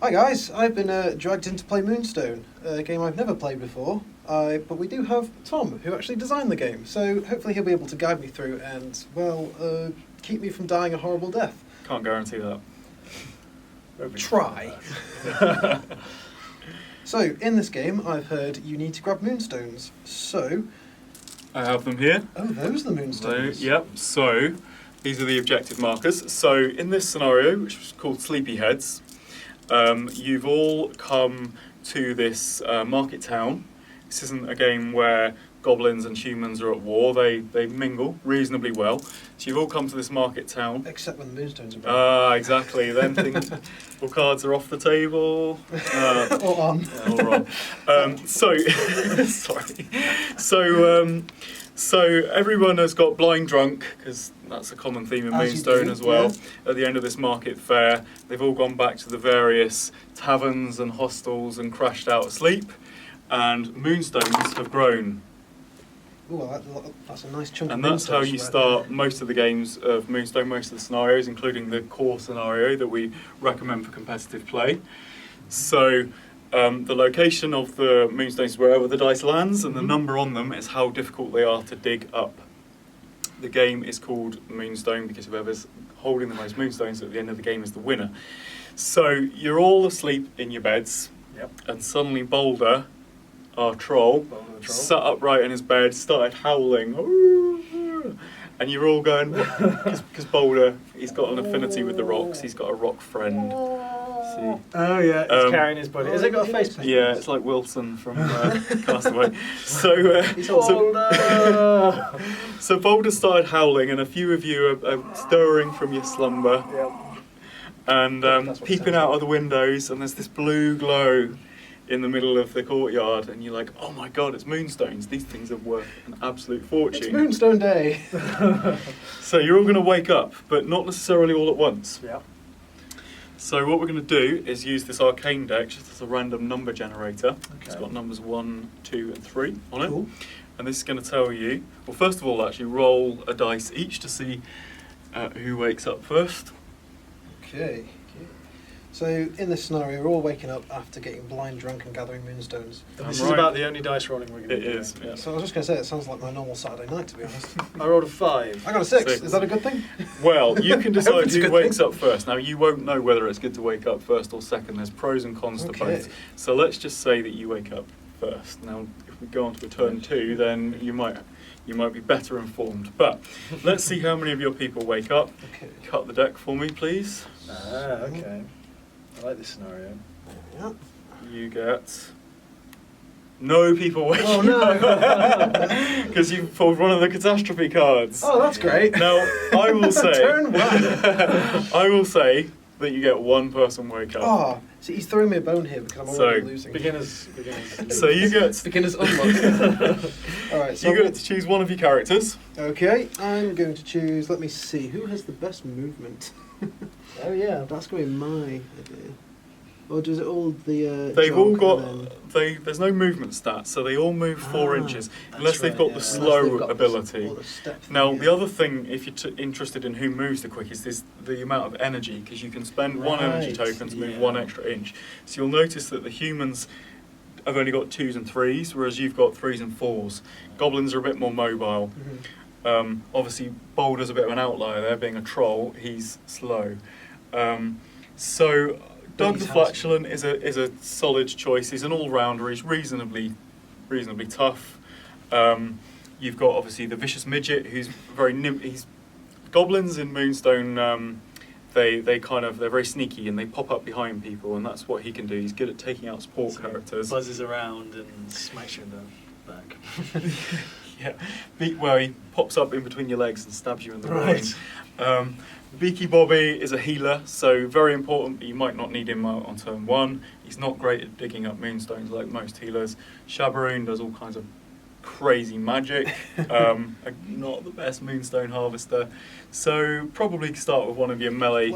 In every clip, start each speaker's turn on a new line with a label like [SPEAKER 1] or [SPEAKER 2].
[SPEAKER 1] Hi guys, I've been dragged in to play Moonstone, a game I've never played before, but we do have Tom, who actually designed the game, so hopefully he'll be able to guide me through and, well, keep me from dying a horrible death.
[SPEAKER 2] Can't guarantee that.
[SPEAKER 1] Try. So, in this game, I've heard you need to grab moonstones, so...
[SPEAKER 2] I have them here.
[SPEAKER 1] Oh, those are the moonstones.
[SPEAKER 2] Yep, so these are the objective markers. So in this scenario, which is called Sleepyheads, you've all come to this market town. This isn't a game where goblins and humans are at war. They mingle reasonably well. So you've all come to this market town.
[SPEAKER 1] Except when the moonstones are broken.
[SPEAKER 2] Exactly. Then things, all cards are off the table.
[SPEAKER 1] Or on.
[SPEAKER 2] Or on. Sorry. So everyone has got blind drunk, because that's a common theme in Moonstone as well. Yeah. At the end of this market fair, they've all gone back to the various taverns and hostels and crashed out asleep, and moonstones have grown.
[SPEAKER 1] Ooh, that's a nice chunk
[SPEAKER 2] and
[SPEAKER 1] of
[SPEAKER 2] that's how you
[SPEAKER 1] right
[SPEAKER 2] start
[SPEAKER 1] there.
[SPEAKER 2] most of the games of Moonstone, most of the scenarios, including the core scenario that we recommend for competitive play. So the location of the moonstones is wherever the dice lands, and the number on them is how difficult they are to dig up. The game is called Moonstone because whoever's holding the most moonstones at the end of the game is the winner. So you're all asleep in your beds, and suddenly Boulder, our troll, sat upright in his bed, started howling, and you're all going, because Boulder, he's got an affinity with the rocks, he's got a rock friend. See?
[SPEAKER 3] Oh yeah, it's carrying his body. Has it got a face paint?
[SPEAKER 2] Yeah, it's like Wilson from Castaway. So Boulder started howling, and a few of you are stirring from your slumber, and peeping out of the windows, and there's this blue glow in the middle of the courtyard, and you're like, oh my god, it's moonstones. These things are worth an absolute fortune.
[SPEAKER 1] It's Moonstone Day.
[SPEAKER 2] So you're all going to wake up, but not necessarily all at once.
[SPEAKER 3] Yeah.
[SPEAKER 2] So what we're going to do is use this arcane deck just as a random number generator.
[SPEAKER 3] Okay.
[SPEAKER 2] It's got numbers 1, 2 and 3 on it.
[SPEAKER 1] Cool.
[SPEAKER 2] And this is going to tell you, well, first of all, actually roll a dice each to see who wakes up first.
[SPEAKER 1] Okay. So in this scenario, we're all waking up after getting blind drunk and gathering moonstones.
[SPEAKER 3] And this is about the only dice rolling we're going to do.
[SPEAKER 2] It is, yeah.
[SPEAKER 1] So I was just going to say, it sounds like my normal Saturday night, to be honest.
[SPEAKER 3] I rolled a 5.
[SPEAKER 1] I got a 6.
[SPEAKER 2] 6.
[SPEAKER 1] Is that a good thing?
[SPEAKER 2] Well, you can decide
[SPEAKER 1] it's a
[SPEAKER 2] who
[SPEAKER 1] good
[SPEAKER 2] wakes
[SPEAKER 1] thing.
[SPEAKER 2] up first. Now, you won't know whether it's good to wake up first or second. There's pros and cons to both. So let's just say that you wake up first. Now, if we go on to a turn 2, then you might be better informed. But let's see how many of your people wake up.
[SPEAKER 1] Okay.
[SPEAKER 2] Cut the deck for me, please.
[SPEAKER 3] Okay. I like this scenario.
[SPEAKER 1] Yeah.
[SPEAKER 2] You get no people waking
[SPEAKER 1] Oh no!
[SPEAKER 2] because you pulled one of the catastrophe cards.
[SPEAKER 1] Oh, that's great.
[SPEAKER 2] Now, I will say,
[SPEAKER 1] Turn 1.
[SPEAKER 2] I will say that you get one person wake up.
[SPEAKER 1] Oh, see, he's throwing me a bone here because I'm already losing.
[SPEAKER 3] Beginners.
[SPEAKER 2] So you get
[SPEAKER 1] Beginner's unlock. Alright, so
[SPEAKER 2] you get to choose one of your characters.
[SPEAKER 1] okay, I'm going to choose, let me see, who has the best movement?
[SPEAKER 3] Oh yeah.
[SPEAKER 1] That's going to be my idea. Or does it all the...
[SPEAKER 2] They've all
[SPEAKER 1] jog
[SPEAKER 2] got
[SPEAKER 1] and then-
[SPEAKER 2] there's no movement stats, so they all move 4 inches unless they've
[SPEAKER 3] right,
[SPEAKER 2] got
[SPEAKER 3] yeah.
[SPEAKER 2] the
[SPEAKER 1] Unless
[SPEAKER 2] slow
[SPEAKER 1] they've got the-
[SPEAKER 2] ability.
[SPEAKER 1] or the step thing,
[SPEAKER 2] Now,
[SPEAKER 1] yeah.
[SPEAKER 2] the other thing, if you're interested in who moves the quickest, is the amount of energy, because you can spend 1 energy
[SPEAKER 3] Right,
[SPEAKER 2] token to move
[SPEAKER 3] yeah.
[SPEAKER 2] 1 extra inch. So you'll notice that the humans have only got 2s and 3s, whereas you've got 3s and 4s. Goblins are a bit more mobile.
[SPEAKER 1] Mhm.
[SPEAKER 2] Obviously, Boulder's a bit of an outlier there, being a troll. He's slow. So Doug the
[SPEAKER 1] he's
[SPEAKER 2] Flatulent is a solid choice. He's an all-rounder. He's reasonably tough. You've got obviously the vicious midget, who's very he's goblins in Moonstone. They're very sneaky and they pop up behind people, and that's what he can do. He's good at taking out support characters.
[SPEAKER 3] Buzzes around and smacks you in the back.
[SPEAKER 2] Yeah, he pops up in between your legs and stabs you in the
[SPEAKER 3] Right.
[SPEAKER 2] groin. Beaky Bobby is a healer, so very important, but you might not need him on turn 1. He's not great at digging up moonstones like most healers. Shabaroon does all kinds of crazy magic, not the best moonstone harvester. So probably start with one of your melee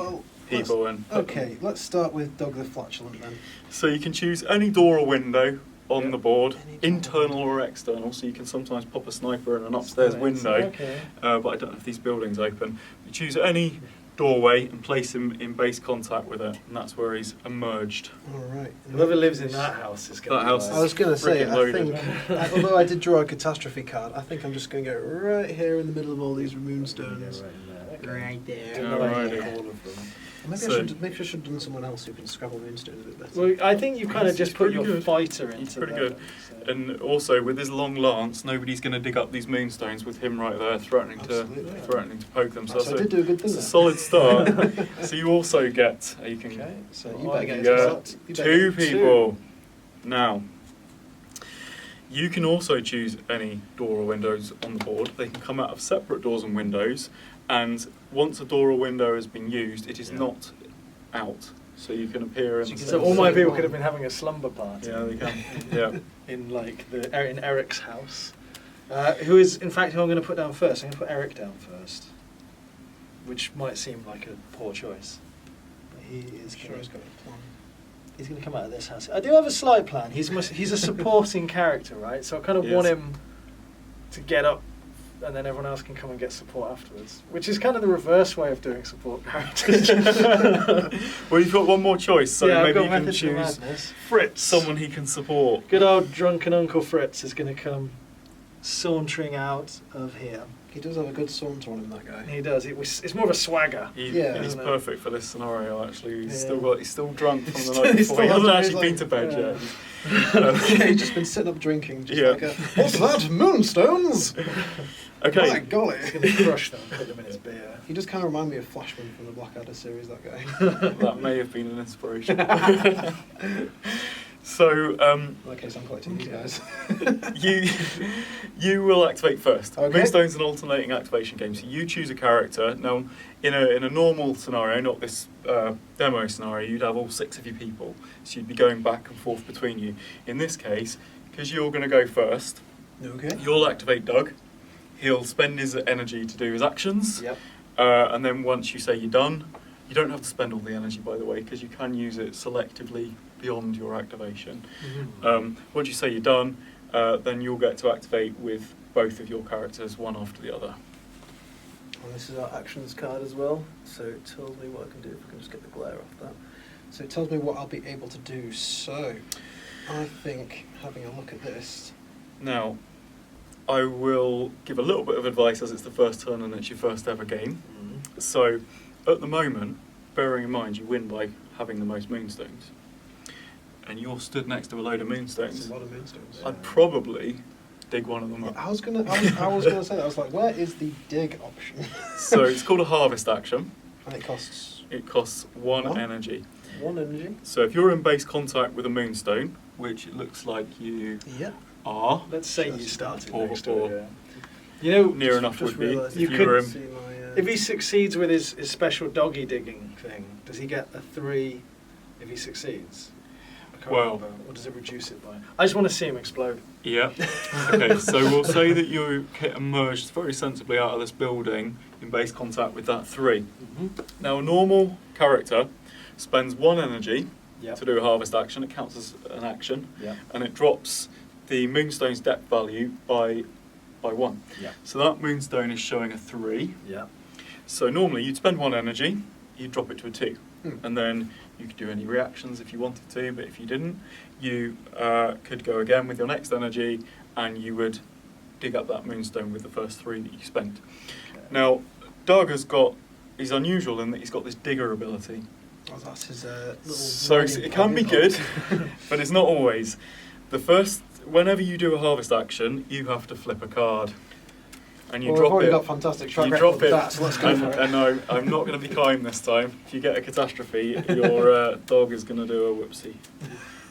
[SPEAKER 2] people.
[SPEAKER 1] Okay, let's start with Doug the Flatulent then.
[SPEAKER 2] So you can choose any door or window on the board,
[SPEAKER 1] Any door.
[SPEAKER 2] internal or external, so you can sometimes pop a sniper in an upstairs window,
[SPEAKER 3] Okay.
[SPEAKER 2] but I don't know if these buildings open. You choose any doorway and place him in base contact with it, and that's where he's emerged.
[SPEAKER 1] All right.
[SPEAKER 3] Whoever lives in that house is going
[SPEAKER 2] That
[SPEAKER 3] to
[SPEAKER 2] house
[SPEAKER 1] I was going to say,
[SPEAKER 2] Frickin'
[SPEAKER 1] I
[SPEAKER 2] loaded.
[SPEAKER 1] think, although I did draw a catastrophe card, I think I'm just going to go right here in the middle of all these moonstones.
[SPEAKER 3] Right
[SPEAKER 1] there.
[SPEAKER 3] Didn't
[SPEAKER 2] Alrighty.
[SPEAKER 3] like all of them.
[SPEAKER 1] Maybe
[SPEAKER 2] So-
[SPEAKER 1] I should have done someone else who can scrabble moonstones a bit better.
[SPEAKER 3] Well, I think you kind of
[SPEAKER 2] He's
[SPEAKER 3] just put
[SPEAKER 2] pretty
[SPEAKER 3] your
[SPEAKER 2] good.
[SPEAKER 3] fighter into
[SPEAKER 2] He's pretty
[SPEAKER 3] that,
[SPEAKER 2] good.
[SPEAKER 3] so-
[SPEAKER 2] And also, with his long lance, nobody's going to dig up these moonstones with him right there, threatening
[SPEAKER 1] Absolutely.
[SPEAKER 2] to poke them. So,
[SPEAKER 1] So I did do a good thing
[SPEAKER 2] it's a
[SPEAKER 1] there.
[SPEAKER 2] solid start. So you also get, you can
[SPEAKER 3] Okay, so
[SPEAKER 1] You
[SPEAKER 3] you
[SPEAKER 1] better
[SPEAKER 3] better
[SPEAKER 1] get
[SPEAKER 3] get
[SPEAKER 1] it.
[SPEAKER 3] out.
[SPEAKER 1] You better
[SPEAKER 2] two
[SPEAKER 1] get
[SPEAKER 2] people. Now, you can also choose any door or windows on the board. They can come out of separate doors and windows, and once a door or window has been used, it is
[SPEAKER 3] Yeah.
[SPEAKER 2] not out. So you can appear in.
[SPEAKER 1] So you can
[SPEAKER 3] So all my people could have been having a slumber party.
[SPEAKER 2] Yeah, they can. Yeah.
[SPEAKER 3] In like in Eric's house, who is in fact who I'm going to put down first. I'm going to put Eric down first, which might seem like a poor choice. But he is
[SPEAKER 1] Sure,
[SPEAKER 3] gonna,
[SPEAKER 1] he's got a plan.
[SPEAKER 3] he's going to come out of this house. I do have a slight plan. He's a supporting character, right? So I kind of want
[SPEAKER 2] Yes.
[SPEAKER 3] him to get up, and then everyone else can come and get support afterwards, which is kind of the reverse way of doing support characters.
[SPEAKER 2] Well, you've got one more choice, so
[SPEAKER 3] yeah, I've
[SPEAKER 2] maybe
[SPEAKER 3] got
[SPEAKER 2] you can
[SPEAKER 3] Method to
[SPEAKER 2] choose
[SPEAKER 3] Madness.
[SPEAKER 2] Fritz, someone he can support.
[SPEAKER 3] Good old drunken Uncle Fritz is going to come sauntering out of here.
[SPEAKER 1] He does have a good saunter on him, that guy.
[SPEAKER 3] He does. It's more of a swagger.
[SPEAKER 1] Yeah.
[SPEAKER 2] He's
[SPEAKER 3] Isn't it?
[SPEAKER 2] perfect for this scenario. Actually, he's
[SPEAKER 3] Yeah.
[SPEAKER 2] still drunk from the
[SPEAKER 1] He's
[SPEAKER 2] night
[SPEAKER 1] still-
[SPEAKER 2] before. He
[SPEAKER 1] he's still
[SPEAKER 2] hasn't
[SPEAKER 1] up,
[SPEAKER 2] actually
[SPEAKER 1] he's
[SPEAKER 2] been to bed
[SPEAKER 3] like-
[SPEAKER 2] yet.
[SPEAKER 1] Yeah, he's just been sitting up drinking, just
[SPEAKER 2] Yeah.
[SPEAKER 1] like what's that? Moonstones? My
[SPEAKER 2] Okay.
[SPEAKER 1] golly.
[SPEAKER 3] He's going to crush them and put them in his beer.
[SPEAKER 1] He does kind of remind me of Flashman from the Blackadder series, that guy.
[SPEAKER 2] That may have been an inspiration. So
[SPEAKER 1] In that case, I'm collecting these guys.
[SPEAKER 2] you will activate first.
[SPEAKER 1] Okay.
[SPEAKER 2] Moonstone's an alternating activation game, so you choose a character. Now, in a normal scenario, not this demo scenario, you'd have all 6 of your people, so you'd be going back and forth between you. In this case, because you're going to go first,
[SPEAKER 1] Okay.
[SPEAKER 2] you'll activate Doug. He'll spend his energy to do his actions,
[SPEAKER 3] Yep.
[SPEAKER 2] and then once you say you're done, you don't have to spend all the energy, by the way, because you can use it selectively beyond your activation. Once you say you're done, then you'll get to activate with both of your characters, one after the other.
[SPEAKER 1] And this is our actions card as well, so it tells me what I can do, if I can just get the glare off that. So it tells me what I'll be able to do, so I think, having a look at this,
[SPEAKER 2] Now, I will give a little bit of advice as it's the first turn and it's your first ever game. So, at the moment, bearing in mind you win by having the most moonstones, and you're stood next to a load of
[SPEAKER 1] it's
[SPEAKER 2] moonstones,
[SPEAKER 1] a lot of moonstones.
[SPEAKER 2] I'd probably dig one of them up.
[SPEAKER 1] I was gonna say that. I was like, where is the dig option?
[SPEAKER 2] So it's called a harvest action.
[SPEAKER 1] And it costs
[SPEAKER 2] It costs one
[SPEAKER 1] One?
[SPEAKER 2] energy.
[SPEAKER 1] 1 energy.
[SPEAKER 2] So if you're in base contact with a moonstone, which it looks like you
[SPEAKER 1] Yeah.
[SPEAKER 2] are,
[SPEAKER 3] Let's say you
[SPEAKER 1] Just
[SPEAKER 3] started
[SPEAKER 2] or-
[SPEAKER 3] next to
[SPEAKER 2] or-
[SPEAKER 3] it. Yeah. You know,
[SPEAKER 2] near enough
[SPEAKER 1] Just
[SPEAKER 2] would be.
[SPEAKER 1] realised
[SPEAKER 2] If
[SPEAKER 3] you
[SPEAKER 2] you
[SPEAKER 3] could
[SPEAKER 2] were in,
[SPEAKER 1] See my,
[SPEAKER 3] if he succeeds with his special doggy digging thing, does he get a 3 if he succeeds? I can't
[SPEAKER 2] Well-
[SPEAKER 3] remember. Or does it reduce it by? I just want to see him explode.
[SPEAKER 2] yeah. Okay, so we'll say that you get emerged very sensibly out of this building in base contact with that 3. Now, a normal character spends 1 energy
[SPEAKER 3] Yep.
[SPEAKER 2] to do a harvest action. It counts as an action,
[SPEAKER 3] Yep.
[SPEAKER 2] and it drops the moonstone's depth value by 1.
[SPEAKER 3] Yep.
[SPEAKER 2] So that moonstone is showing a 3.
[SPEAKER 3] Yep.
[SPEAKER 2] So normally you'd spend 1 energy, you'd drop it to a 2.
[SPEAKER 1] Hmm.
[SPEAKER 2] And then you could do any reactions if you wanted to, but if you didn't, you could go again with your next energy and you would dig up that moonstone with the first 3 that you spent.
[SPEAKER 3] Okay.
[SPEAKER 2] Now, Doug he's unusual in that he's got this digger ability.
[SPEAKER 1] Oh, that's his little.
[SPEAKER 2] So
[SPEAKER 1] mining
[SPEAKER 2] it can be
[SPEAKER 1] pad.
[SPEAKER 2] good, but it's not always. Whenever you do a harvest action, you have to flip a card. And you
[SPEAKER 1] Well,
[SPEAKER 2] drop
[SPEAKER 1] I've already
[SPEAKER 2] it.
[SPEAKER 1] got fantastic track
[SPEAKER 2] You
[SPEAKER 1] record
[SPEAKER 2] drop
[SPEAKER 1] with
[SPEAKER 2] it,
[SPEAKER 1] that, so let's go
[SPEAKER 2] and,
[SPEAKER 1] for it.
[SPEAKER 2] and no, I'm not going to be kind this time. If you get a catastrophe, your dog is going to do a whoopsie.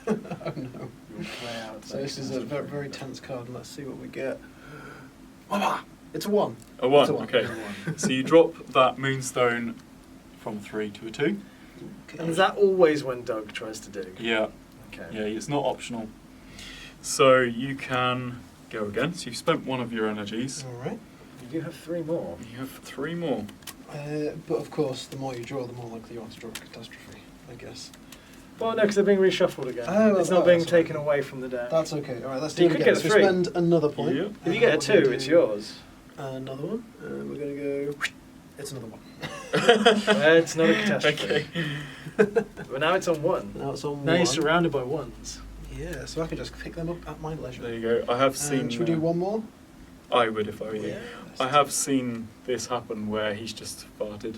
[SPEAKER 1] Oh no.
[SPEAKER 3] You'll play out
[SPEAKER 1] So this is a
[SPEAKER 3] those
[SPEAKER 1] very, very tense card, and let's see what we get. It's a 1.
[SPEAKER 2] A 1,
[SPEAKER 1] It's a 1.
[SPEAKER 2] okay. So you drop that moonstone from 3 to a 2.
[SPEAKER 3] And is that always when Doug tries to dig?
[SPEAKER 2] Yeah,
[SPEAKER 3] Okay.
[SPEAKER 2] yeah, it's not optional. So you can go again. So you've spent 1 of your energies.
[SPEAKER 1] All right.
[SPEAKER 3] You do have 3 more.
[SPEAKER 2] You have 3 more.
[SPEAKER 1] But of course, the more you draw, the more likely you are to draw a catastrophe, I guess.
[SPEAKER 3] Well, no, because they're being reshuffled again.
[SPEAKER 1] Oh,
[SPEAKER 3] it's not
[SPEAKER 1] oh,
[SPEAKER 3] being
[SPEAKER 1] that's
[SPEAKER 3] taken
[SPEAKER 1] right.
[SPEAKER 3] away from the deck.
[SPEAKER 1] That's okay. All right, let's
[SPEAKER 3] So
[SPEAKER 1] do
[SPEAKER 3] you
[SPEAKER 1] it
[SPEAKER 3] could
[SPEAKER 1] again.
[SPEAKER 3] get a
[SPEAKER 1] So
[SPEAKER 3] 3.
[SPEAKER 1] spend another point.
[SPEAKER 2] Yep.
[SPEAKER 3] If you get a
[SPEAKER 1] We're gonna
[SPEAKER 3] 2, it's
[SPEAKER 1] do
[SPEAKER 3] yours.
[SPEAKER 1] Another one. We're going to go It's another one.
[SPEAKER 3] It's not a catastrophe.
[SPEAKER 2] Okay.
[SPEAKER 3] But now it's on 1.
[SPEAKER 1] Now it's on
[SPEAKER 3] Now
[SPEAKER 1] one.
[SPEAKER 3] you're surrounded by 1s.
[SPEAKER 1] Yeah, so I can just pick them up at my leisure.
[SPEAKER 2] There you go. I have seen.
[SPEAKER 1] Should we do one more?
[SPEAKER 2] I would if I were you.
[SPEAKER 1] Yeah.
[SPEAKER 2] I have seen this happen where he's just farted,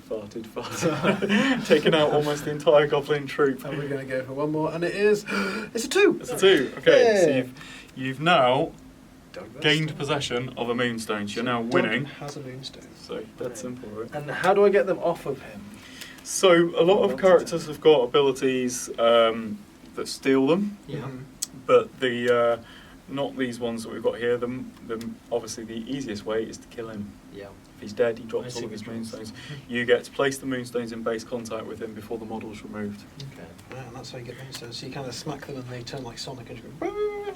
[SPEAKER 2] taking out almost the entire goblin troop.
[SPEAKER 1] And we're going to go for one more, and it's a 2.
[SPEAKER 2] It's a 2. Okay, so
[SPEAKER 1] Yeah.
[SPEAKER 2] you've now
[SPEAKER 1] Doug
[SPEAKER 2] gained
[SPEAKER 1] West.
[SPEAKER 2] possession of a moonstone. So you're now
[SPEAKER 1] Doug
[SPEAKER 2] winning.
[SPEAKER 1] has a moonstone.
[SPEAKER 2] So that's simple, right?
[SPEAKER 3] And how do I get them off of him?
[SPEAKER 2] So a lot of characters have got abilities that steal them,
[SPEAKER 1] Mhm.
[SPEAKER 2] but the not these ones that we've got here. The obviously the easiest way is to kill him.
[SPEAKER 3] Yeah.
[SPEAKER 2] If he's dead, he
[SPEAKER 3] I
[SPEAKER 2] drops
[SPEAKER 3] see
[SPEAKER 2] all of his
[SPEAKER 3] what you're
[SPEAKER 2] moonstones. You get to place the moonstones in base contact with him before the model's removed.
[SPEAKER 3] Okay.
[SPEAKER 1] Right, and that's how you get moonstones. So you kind of smack them and they turn like Sonic and you go,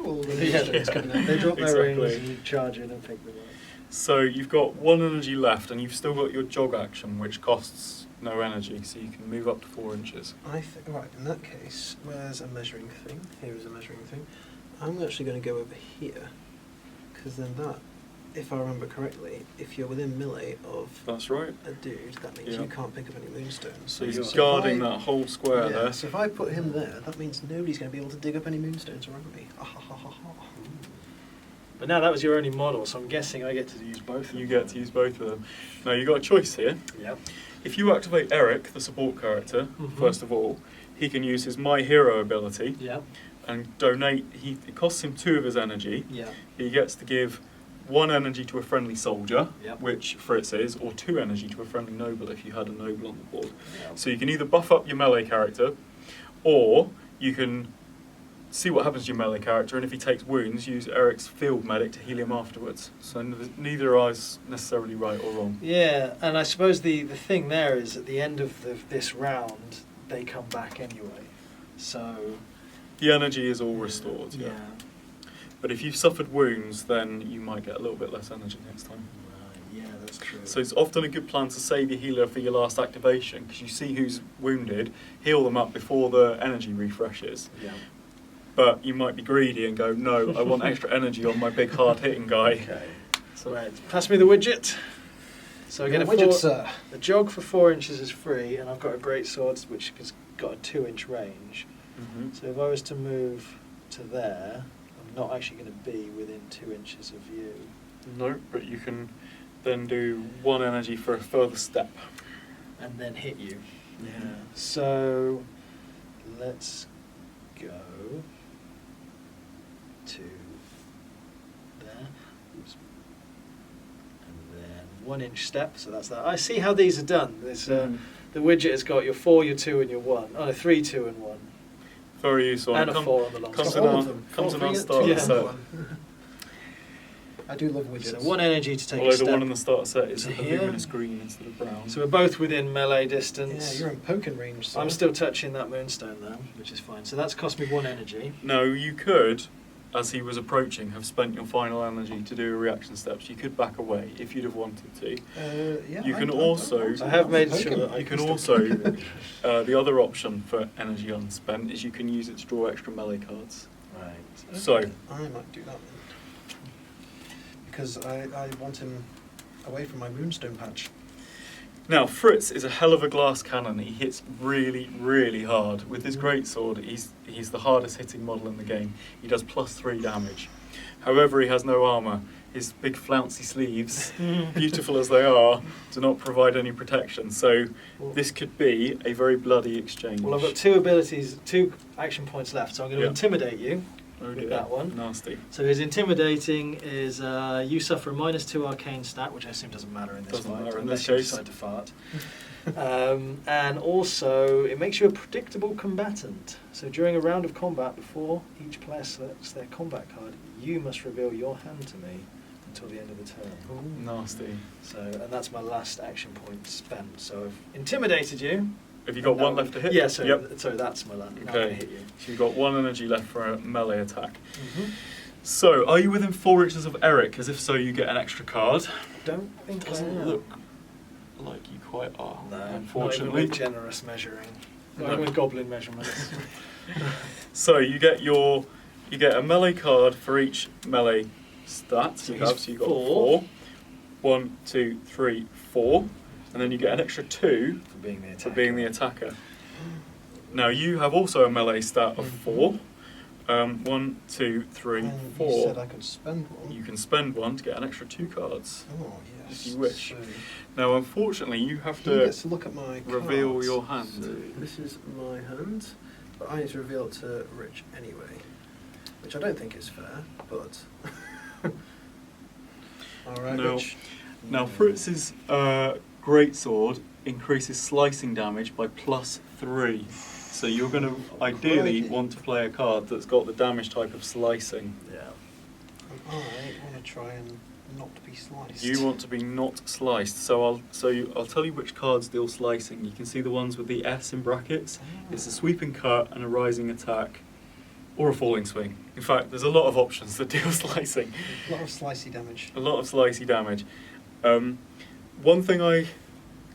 [SPEAKER 1] all the
[SPEAKER 3] Yeah.
[SPEAKER 1] moonstones coming out.
[SPEAKER 3] They drop their
[SPEAKER 2] Exactly.
[SPEAKER 3] rings and you charge in and pick them up.
[SPEAKER 2] So you've got 1 energy left, and you've still got your jog action, which costs no energy, so you can move up to 4 inches.
[SPEAKER 1] I think, right, in that case, where's a measuring thing? Here is a measuring thing. I'm actually going to go over here, because then that, if I remember correctly, if you're within melee of
[SPEAKER 2] That's right.
[SPEAKER 1] a dude, that means
[SPEAKER 2] Yeah.
[SPEAKER 1] you can't pick up any moonstones.
[SPEAKER 2] So he's
[SPEAKER 1] if
[SPEAKER 2] guarding
[SPEAKER 1] I-
[SPEAKER 2] that whole square
[SPEAKER 1] yeah,
[SPEAKER 2] there.
[SPEAKER 1] So if I put him there, that means nobody's going to be able to dig up any moonstones around me.
[SPEAKER 3] But now that was your only model, so I'm guessing I get to use both of them.
[SPEAKER 2] You get to use both of them. Now you've got a choice here.
[SPEAKER 3] Yep.
[SPEAKER 2] If you activate Eric, the support character,
[SPEAKER 3] Mhm.
[SPEAKER 2] first of all, he can use his My Hero ability
[SPEAKER 3] Yep.
[SPEAKER 2] and donate. It costs him 2 of his energy.
[SPEAKER 3] Yep.
[SPEAKER 2] He gets to give 1 energy to a friendly soldier,
[SPEAKER 3] Yep.
[SPEAKER 2] which Fritz is, or 2 energy to a friendly noble if you had a noble on the board.
[SPEAKER 3] Yep.
[SPEAKER 2] So you can either buff up your melee character, or you can see what happens to your melee character, and if he takes wounds, use Eric's field medic to heal him afterwards. So neither are necessarily right or wrong.
[SPEAKER 3] Yeah, and I suppose the thing there is at the end of this round, they come back anyway. So.
[SPEAKER 2] The energy is all restored, yeah. But if you've suffered wounds, then you might get a little bit less energy next time.
[SPEAKER 3] Right, yeah, that's true.
[SPEAKER 2] So it's often a good plan to save your healer for your last activation, because you see who's wounded, heal them up before the energy refreshes.
[SPEAKER 3] Yeah.
[SPEAKER 2] But you might be greedy and go, no, I want extra energy on my big hard-hitting guy.
[SPEAKER 3] Okay.
[SPEAKER 2] So
[SPEAKER 3] Right, pass me the widget. So I get a
[SPEAKER 1] widget, sir.
[SPEAKER 3] The jog for 4 inches is free, and I've got a great sword which has got a 2-inch range.
[SPEAKER 2] Mhm.
[SPEAKER 3] So if I was to move to there, I'm not actually going to be within 2 inches of you.
[SPEAKER 2] No, but you can then do 1 energy for a further step.
[SPEAKER 3] And then hit you.
[SPEAKER 2] Yeah.
[SPEAKER 3] So let's go to there. Oops. And then 1 inch step, so that's that. I see how these are done. This, the widget has got your 4, your 2 and your 1. Oh no, 3, 2 and 1.
[SPEAKER 2] Very useful.
[SPEAKER 3] And
[SPEAKER 2] It
[SPEAKER 3] a 4 on the long
[SPEAKER 2] comes
[SPEAKER 3] side.
[SPEAKER 2] in
[SPEAKER 1] All
[SPEAKER 2] our,
[SPEAKER 1] of them.
[SPEAKER 2] comes in
[SPEAKER 1] Four,
[SPEAKER 2] our
[SPEAKER 1] three,
[SPEAKER 2] starter
[SPEAKER 1] two,
[SPEAKER 3] Yeah.
[SPEAKER 2] set.
[SPEAKER 1] one. I do love widgets.
[SPEAKER 3] So 1 energy to take a
[SPEAKER 2] Although
[SPEAKER 3] step.
[SPEAKER 2] the one in the starter set is
[SPEAKER 3] to
[SPEAKER 2] a
[SPEAKER 3] here.
[SPEAKER 2] luminous green instead of brown.
[SPEAKER 3] So we're both within melee
[SPEAKER 1] Yeah,
[SPEAKER 3] distance.
[SPEAKER 1] you're in poking range. So.
[SPEAKER 3] I'm still touching that moonstone though, which is fine. So that's cost me 1 energy.
[SPEAKER 2] No, you could, as he was approaching, have spent your final energy to do a reaction steps. You could back away if you'd have wanted to.
[SPEAKER 1] Yeah,
[SPEAKER 2] You can
[SPEAKER 1] I
[SPEAKER 2] also-
[SPEAKER 3] I have made
[SPEAKER 1] poking.
[SPEAKER 3] sure that I
[SPEAKER 2] You can
[SPEAKER 3] still
[SPEAKER 2] also,
[SPEAKER 3] keep it.
[SPEAKER 2] the other option for energy unspent is you can use it to draw extra melee cards.
[SPEAKER 3] Right.
[SPEAKER 2] So,
[SPEAKER 1] I might do that then. Because I want him away from my moonstone patch.
[SPEAKER 2] now Fritz is a hell of a glass cannon. He hits really, really hard. With his greatsword, he's the hardest hitting model in the game. He does +3 damage. However, he has no armour. His big flouncy sleeves, beautiful as they are, do not provide any protection. So this could be a very bloody exchange.
[SPEAKER 3] Well, I've got 2 abilities, 2 action points left, so I'm going to
[SPEAKER 2] Yeah.
[SPEAKER 3] intimidate you.
[SPEAKER 2] Oh
[SPEAKER 3] with
[SPEAKER 2] dear.
[SPEAKER 3] that one.
[SPEAKER 2] Nasty.
[SPEAKER 3] So his intimidating is you suffer a -2 arcane stat, which I assume doesn't matter in this
[SPEAKER 2] Doesn't
[SPEAKER 3] fight,
[SPEAKER 2] matter in
[SPEAKER 3] unless
[SPEAKER 2] this
[SPEAKER 3] you
[SPEAKER 2] case.
[SPEAKER 3] decide to fart. And also, it makes you a predictable combatant. So during a round of combat, before each player selects their combat card, you must reveal your hand to me until the end of the turn.
[SPEAKER 2] Nasty.
[SPEAKER 3] So, and that's my last action point spent. So I've intimidated you.
[SPEAKER 2] Have you got
[SPEAKER 3] Now-
[SPEAKER 2] one left to hit?
[SPEAKER 3] Yeah, so,
[SPEAKER 2] Yep.
[SPEAKER 3] so that's my last. Now I'm going to
[SPEAKER 2] Okay.
[SPEAKER 3] hit you.
[SPEAKER 2] So you've got 1 energy left for a melee attack.
[SPEAKER 3] Mm-hmm.
[SPEAKER 2] So, are you within 4 inches of Eric? As if so, you get an extra card.
[SPEAKER 3] Don't think I
[SPEAKER 2] Doesn't
[SPEAKER 3] am.
[SPEAKER 2] look like you quite are,
[SPEAKER 3] No,
[SPEAKER 2] unfortunately.
[SPEAKER 3] not even with generous measuring. Not even
[SPEAKER 2] No.
[SPEAKER 3] with goblin measurements.
[SPEAKER 2] So you get a melee card for each melee stat
[SPEAKER 3] So
[SPEAKER 2] you
[SPEAKER 3] he's
[SPEAKER 2] have. So you got
[SPEAKER 3] 4.
[SPEAKER 2] 4. 1, 2, 3, 4. and then you get an extra 2
[SPEAKER 3] For being the attacker.
[SPEAKER 2] for being the attacker. Now you have also a melee stat of 4. 1, 2, 3,
[SPEAKER 1] And
[SPEAKER 2] 4.
[SPEAKER 1] you said I could spend one.
[SPEAKER 2] You can spend 1 to get an extra 2 cards.
[SPEAKER 1] Oh, yes.
[SPEAKER 2] if you wish.
[SPEAKER 1] So
[SPEAKER 2] Now, unfortunately, you have
[SPEAKER 1] he
[SPEAKER 2] to
[SPEAKER 1] gets to look at my
[SPEAKER 2] reveal
[SPEAKER 1] cards.
[SPEAKER 2] your hand.
[SPEAKER 1] So this is my hand, but I need to reveal it to Rich anyway, which I don't think is fair, but... Alright,
[SPEAKER 2] No.
[SPEAKER 1] Rich.
[SPEAKER 2] Now, Fritz's greatsword increases slicing damage by +3. So you're going to ideally
[SPEAKER 1] Crikey.
[SPEAKER 2] want to play a card that's got the damage type of slicing.
[SPEAKER 3] Yeah.
[SPEAKER 1] And I want to try and not be sliced.
[SPEAKER 2] You want to be not sliced. So I'll tell you which cards deal slicing. You can see the ones with the S in brackets. It's a sweeping cut and a rising attack, or a falling swing. In fact, there's a lot of options that deal slicing.
[SPEAKER 1] A lot of slicey damage.
[SPEAKER 2] A lot of slicey damage. One thing I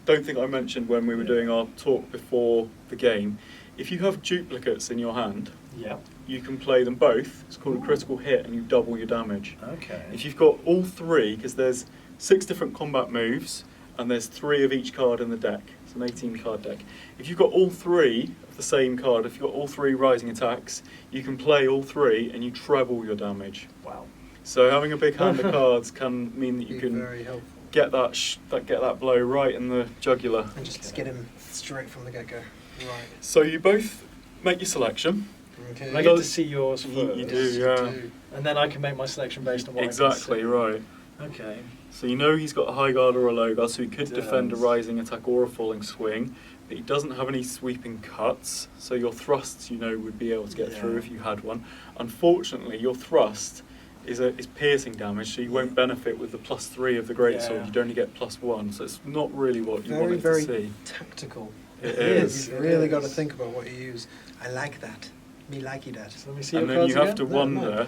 [SPEAKER 2] don't think I mentioned when we were doing our talk before the game, if you have duplicates in your hand,
[SPEAKER 3] Yeah.
[SPEAKER 2] you can play them both. It's called a critical hit, and you double your damage.
[SPEAKER 3] Okay.
[SPEAKER 2] If you've got all 3, because there's 6 different combat moves, and there's 3 of each card in the deck. It's an 18-card deck. If you've got all 3 of the same card, if you've got all 3 rising attacks, you can play all 3, and you treble your damage.
[SPEAKER 3] Wow.
[SPEAKER 2] So having a big hand of cards can mean that you
[SPEAKER 1] Be
[SPEAKER 2] can
[SPEAKER 1] very helpful.
[SPEAKER 2] get that blow right in the jugular.
[SPEAKER 1] And just get him straight from the get-go. Right.
[SPEAKER 2] So you both make your selection.
[SPEAKER 1] Okay.
[SPEAKER 3] And I get to see yours first.
[SPEAKER 2] You do,
[SPEAKER 1] Yes, you
[SPEAKER 2] yeah.
[SPEAKER 1] do.
[SPEAKER 3] And then I can make my selection based on what
[SPEAKER 2] Exactly
[SPEAKER 3] I can
[SPEAKER 2] right.
[SPEAKER 3] see. Okay.
[SPEAKER 2] So you know he's got a high guard or a low guard, so he could
[SPEAKER 3] He
[SPEAKER 2] defend a
[SPEAKER 3] does.
[SPEAKER 2] rising attack or a falling swing. But he doesn't have any sweeping cuts, so your thrusts, you know, would be able to get
[SPEAKER 3] Yeah.
[SPEAKER 2] through if you had one. Unfortunately, your thrust is piercing damage, so you won't benefit with the +3 of the greatsword.
[SPEAKER 3] Yeah.
[SPEAKER 2] You'd only get +1, so it's not really what you
[SPEAKER 1] Very,
[SPEAKER 2] wanted
[SPEAKER 1] very
[SPEAKER 2] to see.
[SPEAKER 1] tactical.
[SPEAKER 2] It
[SPEAKER 3] is.
[SPEAKER 1] You've really got to
[SPEAKER 3] is.
[SPEAKER 1] think about what you use. I like that. Me likey that.
[SPEAKER 3] So let me see
[SPEAKER 2] And
[SPEAKER 3] your
[SPEAKER 2] then
[SPEAKER 3] cards
[SPEAKER 2] you have
[SPEAKER 3] again.
[SPEAKER 2] to
[SPEAKER 1] No,
[SPEAKER 2] wonder,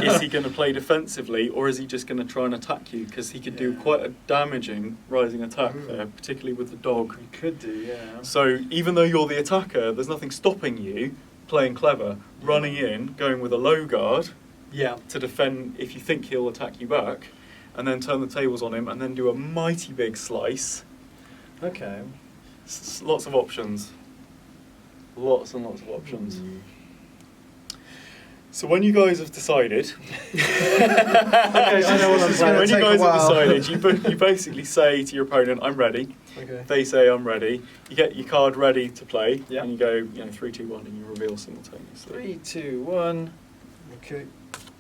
[SPEAKER 2] is he going to play defensively or is he just going to try and attack you? Because he could do
[SPEAKER 3] Yeah.
[SPEAKER 2] quite a damaging rising attack
[SPEAKER 1] Mm.
[SPEAKER 2] there, particularly with the dog.
[SPEAKER 3] You could do, yeah.
[SPEAKER 2] So even though you're the attacker, there's nothing stopping you playing clever, running in, going with a low guard
[SPEAKER 3] Yeah.
[SPEAKER 2] to defend if you think he'll attack you back, and then turn the tables on him and then do a mighty big slice.
[SPEAKER 3] Okay.
[SPEAKER 2] Lots of options. Lots and lots of options.
[SPEAKER 3] Hmm.
[SPEAKER 2] So when you guys have decided,
[SPEAKER 3] Okay, I know what I'm
[SPEAKER 1] This is gonna
[SPEAKER 2] when
[SPEAKER 3] playing.
[SPEAKER 2] you
[SPEAKER 1] take a
[SPEAKER 2] guys have
[SPEAKER 1] while.
[SPEAKER 2] decided, you basically say to your opponent, "I'm ready."
[SPEAKER 1] Okay.
[SPEAKER 2] They say, "I'm ready." You get your card ready to play,
[SPEAKER 3] Yeah.
[SPEAKER 2] and you go, 3, 2, 1, and you reveal simultaneously.
[SPEAKER 3] 3, 2, 1.
[SPEAKER 1] Okay.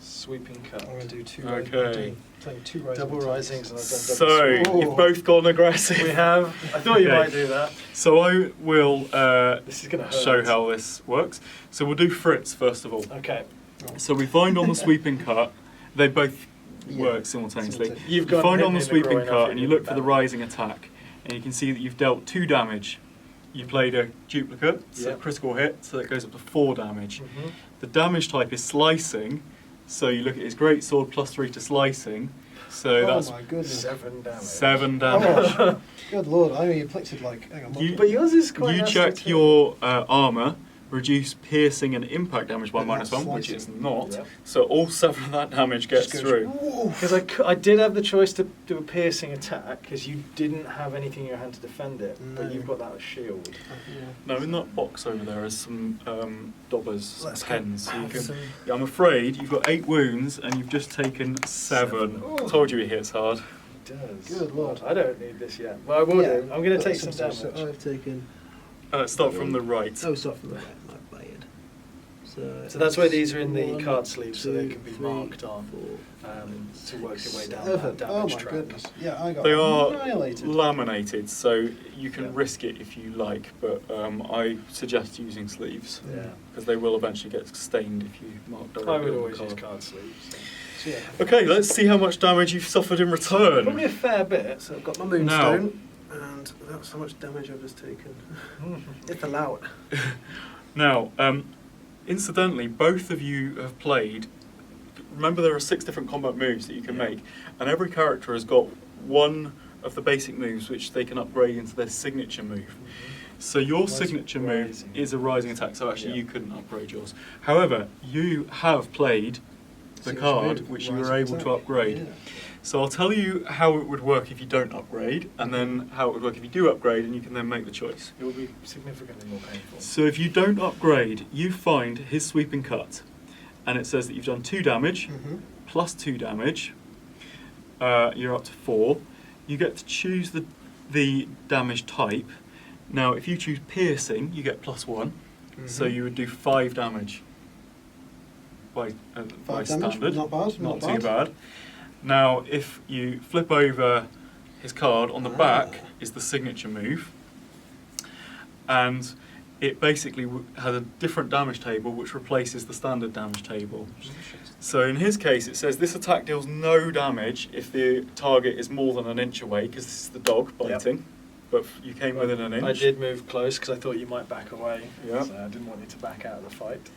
[SPEAKER 3] Sweeping cut.
[SPEAKER 1] I'm going to do 2
[SPEAKER 2] Okay.
[SPEAKER 1] playing 2 rising
[SPEAKER 3] Double
[SPEAKER 1] attacks.
[SPEAKER 3] risings and I've done
[SPEAKER 2] So
[SPEAKER 3] double
[SPEAKER 1] swing.
[SPEAKER 2] you've both gone aggressive.
[SPEAKER 3] We have. I thought you
[SPEAKER 2] Okay.
[SPEAKER 3] might do that.
[SPEAKER 2] So I will
[SPEAKER 3] This is going to
[SPEAKER 2] show how this works. So we'll do Fritz first of all.
[SPEAKER 3] Okay.
[SPEAKER 2] So we find on the sweeping cut, they both
[SPEAKER 1] Yeah.
[SPEAKER 2] work simultaneously.
[SPEAKER 1] Simultaneously.
[SPEAKER 3] You've
[SPEAKER 2] You
[SPEAKER 3] got
[SPEAKER 2] find
[SPEAKER 3] him
[SPEAKER 2] on the
[SPEAKER 3] in the
[SPEAKER 2] sweeping
[SPEAKER 3] groin, I've
[SPEAKER 2] cut
[SPEAKER 3] hit
[SPEAKER 2] and
[SPEAKER 3] you
[SPEAKER 2] you
[SPEAKER 3] in
[SPEAKER 2] look
[SPEAKER 3] the
[SPEAKER 2] for the
[SPEAKER 3] belly.
[SPEAKER 2] rising attack, and you can see that you've dealt 2 damage. You played a duplicate, so
[SPEAKER 3] Yeah.
[SPEAKER 2] a critical hit, so that goes up to 4 damage.
[SPEAKER 3] Mhm.
[SPEAKER 2] The damage type is slicing, so you look at his greatsword +3 to slicing, so that's
[SPEAKER 1] Oh my goodness.
[SPEAKER 3] 7 damage.
[SPEAKER 2] 7 damage.
[SPEAKER 1] Oh, good lord, I only inflicted like, hang on.
[SPEAKER 2] You-
[SPEAKER 3] But yours is quite
[SPEAKER 2] You
[SPEAKER 3] nasty
[SPEAKER 2] check
[SPEAKER 3] too.
[SPEAKER 2] your armour, reduce piercing and impact damage by
[SPEAKER 1] And that's
[SPEAKER 2] -1, which it's
[SPEAKER 1] slicing.
[SPEAKER 2] not,
[SPEAKER 3] Yeah.
[SPEAKER 2] so all 7 of that damage gets
[SPEAKER 1] Just goes,
[SPEAKER 2] through.
[SPEAKER 1] "Whoa."
[SPEAKER 3] Because I did have the choice to do a piercing attack because you didn't have anything in your hand to defend it,
[SPEAKER 1] No.
[SPEAKER 3] but you've got that as shield.
[SPEAKER 1] Yeah.
[SPEAKER 2] No, in that box over there is some dobbers, some
[SPEAKER 1] Let's
[SPEAKER 2] pens. So you
[SPEAKER 1] have
[SPEAKER 2] can,
[SPEAKER 1] some-
[SPEAKER 2] yeah, I'm afraid you've got 8 wounds and you've just taken 7.
[SPEAKER 1] Oh.
[SPEAKER 2] Told you it hits hard.
[SPEAKER 3] It does.
[SPEAKER 1] Good lord.
[SPEAKER 3] I don't need this yet. Well, I will
[SPEAKER 1] Yeah,
[SPEAKER 3] do. I'm going to
[SPEAKER 1] but
[SPEAKER 3] take some damage.
[SPEAKER 1] So I've taken.
[SPEAKER 2] Start from the right.
[SPEAKER 1] Oh, start from the right. My bad.
[SPEAKER 3] So that's why these are in the
[SPEAKER 1] 1,
[SPEAKER 3] card sleeves, so they
[SPEAKER 1] 2,
[SPEAKER 3] can be
[SPEAKER 1] 3,
[SPEAKER 3] marked on
[SPEAKER 1] 4,
[SPEAKER 3] to work your way down
[SPEAKER 1] 7.
[SPEAKER 3] that
[SPEAKER 1] Oh
[SPEAKER 3] damage
[SPEAKER 1] my
[SPEAKER 3] track.
[SPEAKER 1] goodness. Yeah, I got
[SPEAKER 2] They are
[SPEAKER 1] annihilated.
[SPEAKER 2] laminated, so you can
[SPEAKER 1] Yeah.
[SPEAKER 2] risk it if you like, but I suggest using sleeves.
[SPEAKER 3] Yeah.
[SPEAKER 2] Because they will eventually get stained if you mark directly
[SPEAKER 3] I would
[SPEAKER 2] on the
[SPEAKER 3] always use
[SPEAKER 2] card.
[SPEAKER 3] card sleeves.
[SPEAKER 1] So, yeah.
[SPEAKER 2] Okay, let's see how much damage you've suffered in return.
[SPEAKER 3] Probably a fair bit.
[SPEAKER 1] So I've got my Moonstone, and that's how much damage I've just taken. It's allowed.
[SPEAKER 2] Now, incidentally, both of you have played. Remember, there are 6 different combat moves that you can
[SPEAKER 3] Yeah.
[SPEAKER 2] make, and every character has got one of the basic moves which they can upgrade into their signature move. So your
[SPEAKER 3] Mine's
[SPEAKER 2] signature move
[SPEAKER 3] rising.
[SPEAKER 2] is a rising attack, so actually
[SPEAKER 3] Yeah.
[SPEAKER 2] you couldn't upgrade yours. However, you have played the
[SPEAKER 1] Signature
[SPEAKER 2] card
[SPEAKER 1] move,
[SPEAKER 2] which you
[SPEAKER 1] rise
[SPEAKER 2] were
[SPEAKER 1] of
[SPEAKER 2] able to
[SPEAKER 1] attack.
[SPEAKER 2] upgrade.
[SPEAKER 1] Yeah.
[SPEAKER 2] So I'll tell you how it would work if you don't upgrade, and then how it would work if you do upgrade, and you can then make the choice.
[SPEAKER 3] It will be significantly more painful.
[SPEAKER 2] So if you don't upgrade, you find his sweeping cut, and it says that you've done 2 damage, plus 2 damage, you're up to 4. You get to choose the damage type. Now if you choose piercing, you get +1, so you would do 5 damage by
[SPEAKER 1] 5 damage,
[SPEAKER 2] standard.
[SPEAKER 1] not bad,
[SPEAKER 2] Not too bad. Now if you flip over his card, on the back is the signature move, and it basically has a different damage table which replaces the standard damage table. So in his case it says this attack deals no damage if the target is more than an inch away, because this is the dog biting, but you came within an inch.
[SPEAKER 3] I did move close because I thought you might back away,
[SPEAKER 2] Yeah.
[SPEAKER 3] so I didn't want you to back out of the fight.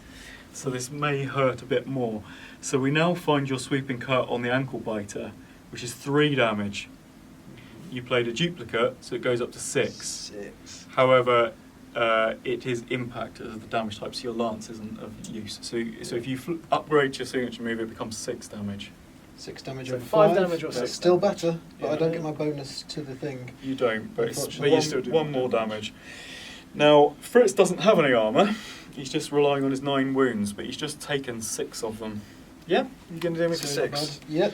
[SPEAKER 2] So this may hurt a bit more. So we now find your sweeping cut on the ankle biter, which is 3 damage. You played a duplicate, so it goes up to 6. However, it is impact as the damage type, so your lance isn't of use. So if you upgrade your signature move, it becomes 6 damage.
[SPEAKER 1] 6 damage
[SPEAKER 3] So
[SPEAKER 1] over
[SPEAKER 3] 5
[SPEAKER 1] 5.
[SPEAKER 3] damage or 6
[SPEAKER 1] Still
[SPEAKER 3] damage.
[SPEAKER 1] better, but I
[SPEAKER 2] Yeah.
[SPEAKER 1] don't get my bonus to the thing.
[SPEAKER 2] You don't, but
[SPEAKER 1] Unfortunately.
[SPEAKER 3] you still do
[SPEAKER 2] one more damage. Now, Fritz doesn't have any armour. He's just relying on his 9 wounds, but he's just taken 6 of them.
[SPEAKER 3] Yeah, you're going to do me for
[SPEAKER 1] So not
[SPEAKER 3] 6.
[SPEAKER 1] bad. Yep.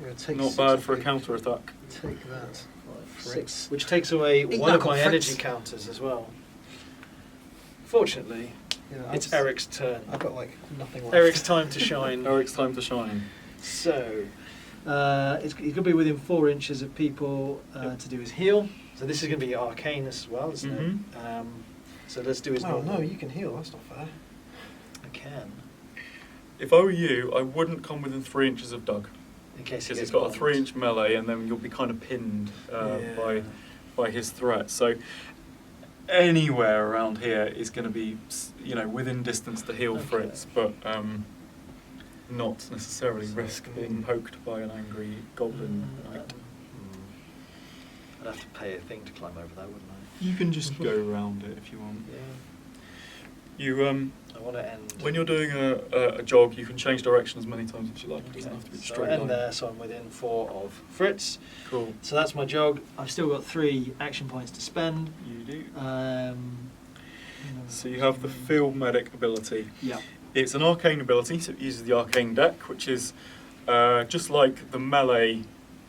[SPEAKER 1] We're gonna take
[SPEAKER 2] Not
[SPEAKER 1] 6
[SPEAKER 2] bad
[SPEAKER 1] off
[SPEAKER 2] for a
[SPEAKER 1] you.
[SPEAKER 2] counter-attack.
[SPEAKER 1] Take that. 6.
[SPEAKER 3] Which takes away
[SPEAKER 1] Eat
[SPEAKER 3] one
[SPEAKER 1] that,
[SPEAKER 3] of my
[SPEAKER 1] Fritz.
[SPEAKER 3] energy counters as well. Fortunately,
[SPEAKER 1] Yeah,
[SPEAKER 3] it's
[SPEAKER 1] I've-
[SPEAKER 3] Eric's turn.
[SPEAKER 1] I've got like nothing left.
[SPEAKER 3] Eric's time to shine.
[SPEAKER 2] Eric's time to shine.
[SPEAKER 3] So, he's going to be within 4 inches of people to do his heal. So this is going to be arcane as well, isn't it? So let's do his
[SPEAKER 1] Oh
[SPEAKER 3] normal.
[SPEAKER 1] no, you can heal. That's not fair.
[SPEAKER 3] I can,
[SPEAKER 2] If I were you, I wouldn't come within 3 inches of Doug,
[SPEAKER 3] in case he
[SPEAKER 2] because
[SPEAKER 3] gets
[SPEAKER 2] he's got a
[SPEAKER 3] bombed.
[SPEAKER 2] 3-inch melee, and then you'll be kind of pinned
[SPEAKER 1] Yeah.
[SPEAKER 2] by his threat. So anywhere around here is going to be, within distance to heal
[SPEAKER 3] Okay.
[SPEAKER 2] Fritz, but not necessarily risk being poked by an angry goblin knight.
[SPEAKER 3] I'd have to pay a thing to climb over that, wouldn't I?
[SPEAKER 2] You can just go around it if you want.
[SPEAKER 3] Yeah.
[SPEAKER 2] You
[SPEAKER 3] I want to end.
[SPEAKER 2] when you're doing a jog, you can change direction as many times as you like. It doesn't have to be a
[SPEAKER 3] So
[SPEAKER 2] straight
[SPEAKER 3] I end
[SPEAKER 2] line.
[SPEAKER 3] there, so I'm within 4 of Fritz.
[SPEAKER 2] Cool.
[SPEAKER 3] So that's my jog. I've still got 3 action points to spend.
[SPEAKER 2] You do. So you have the field medic ability.
[SPEAKER 3] Yeah.
[SPEAKER 2] It's an arcane ability, so it uses the arcane deck, which is just like the melee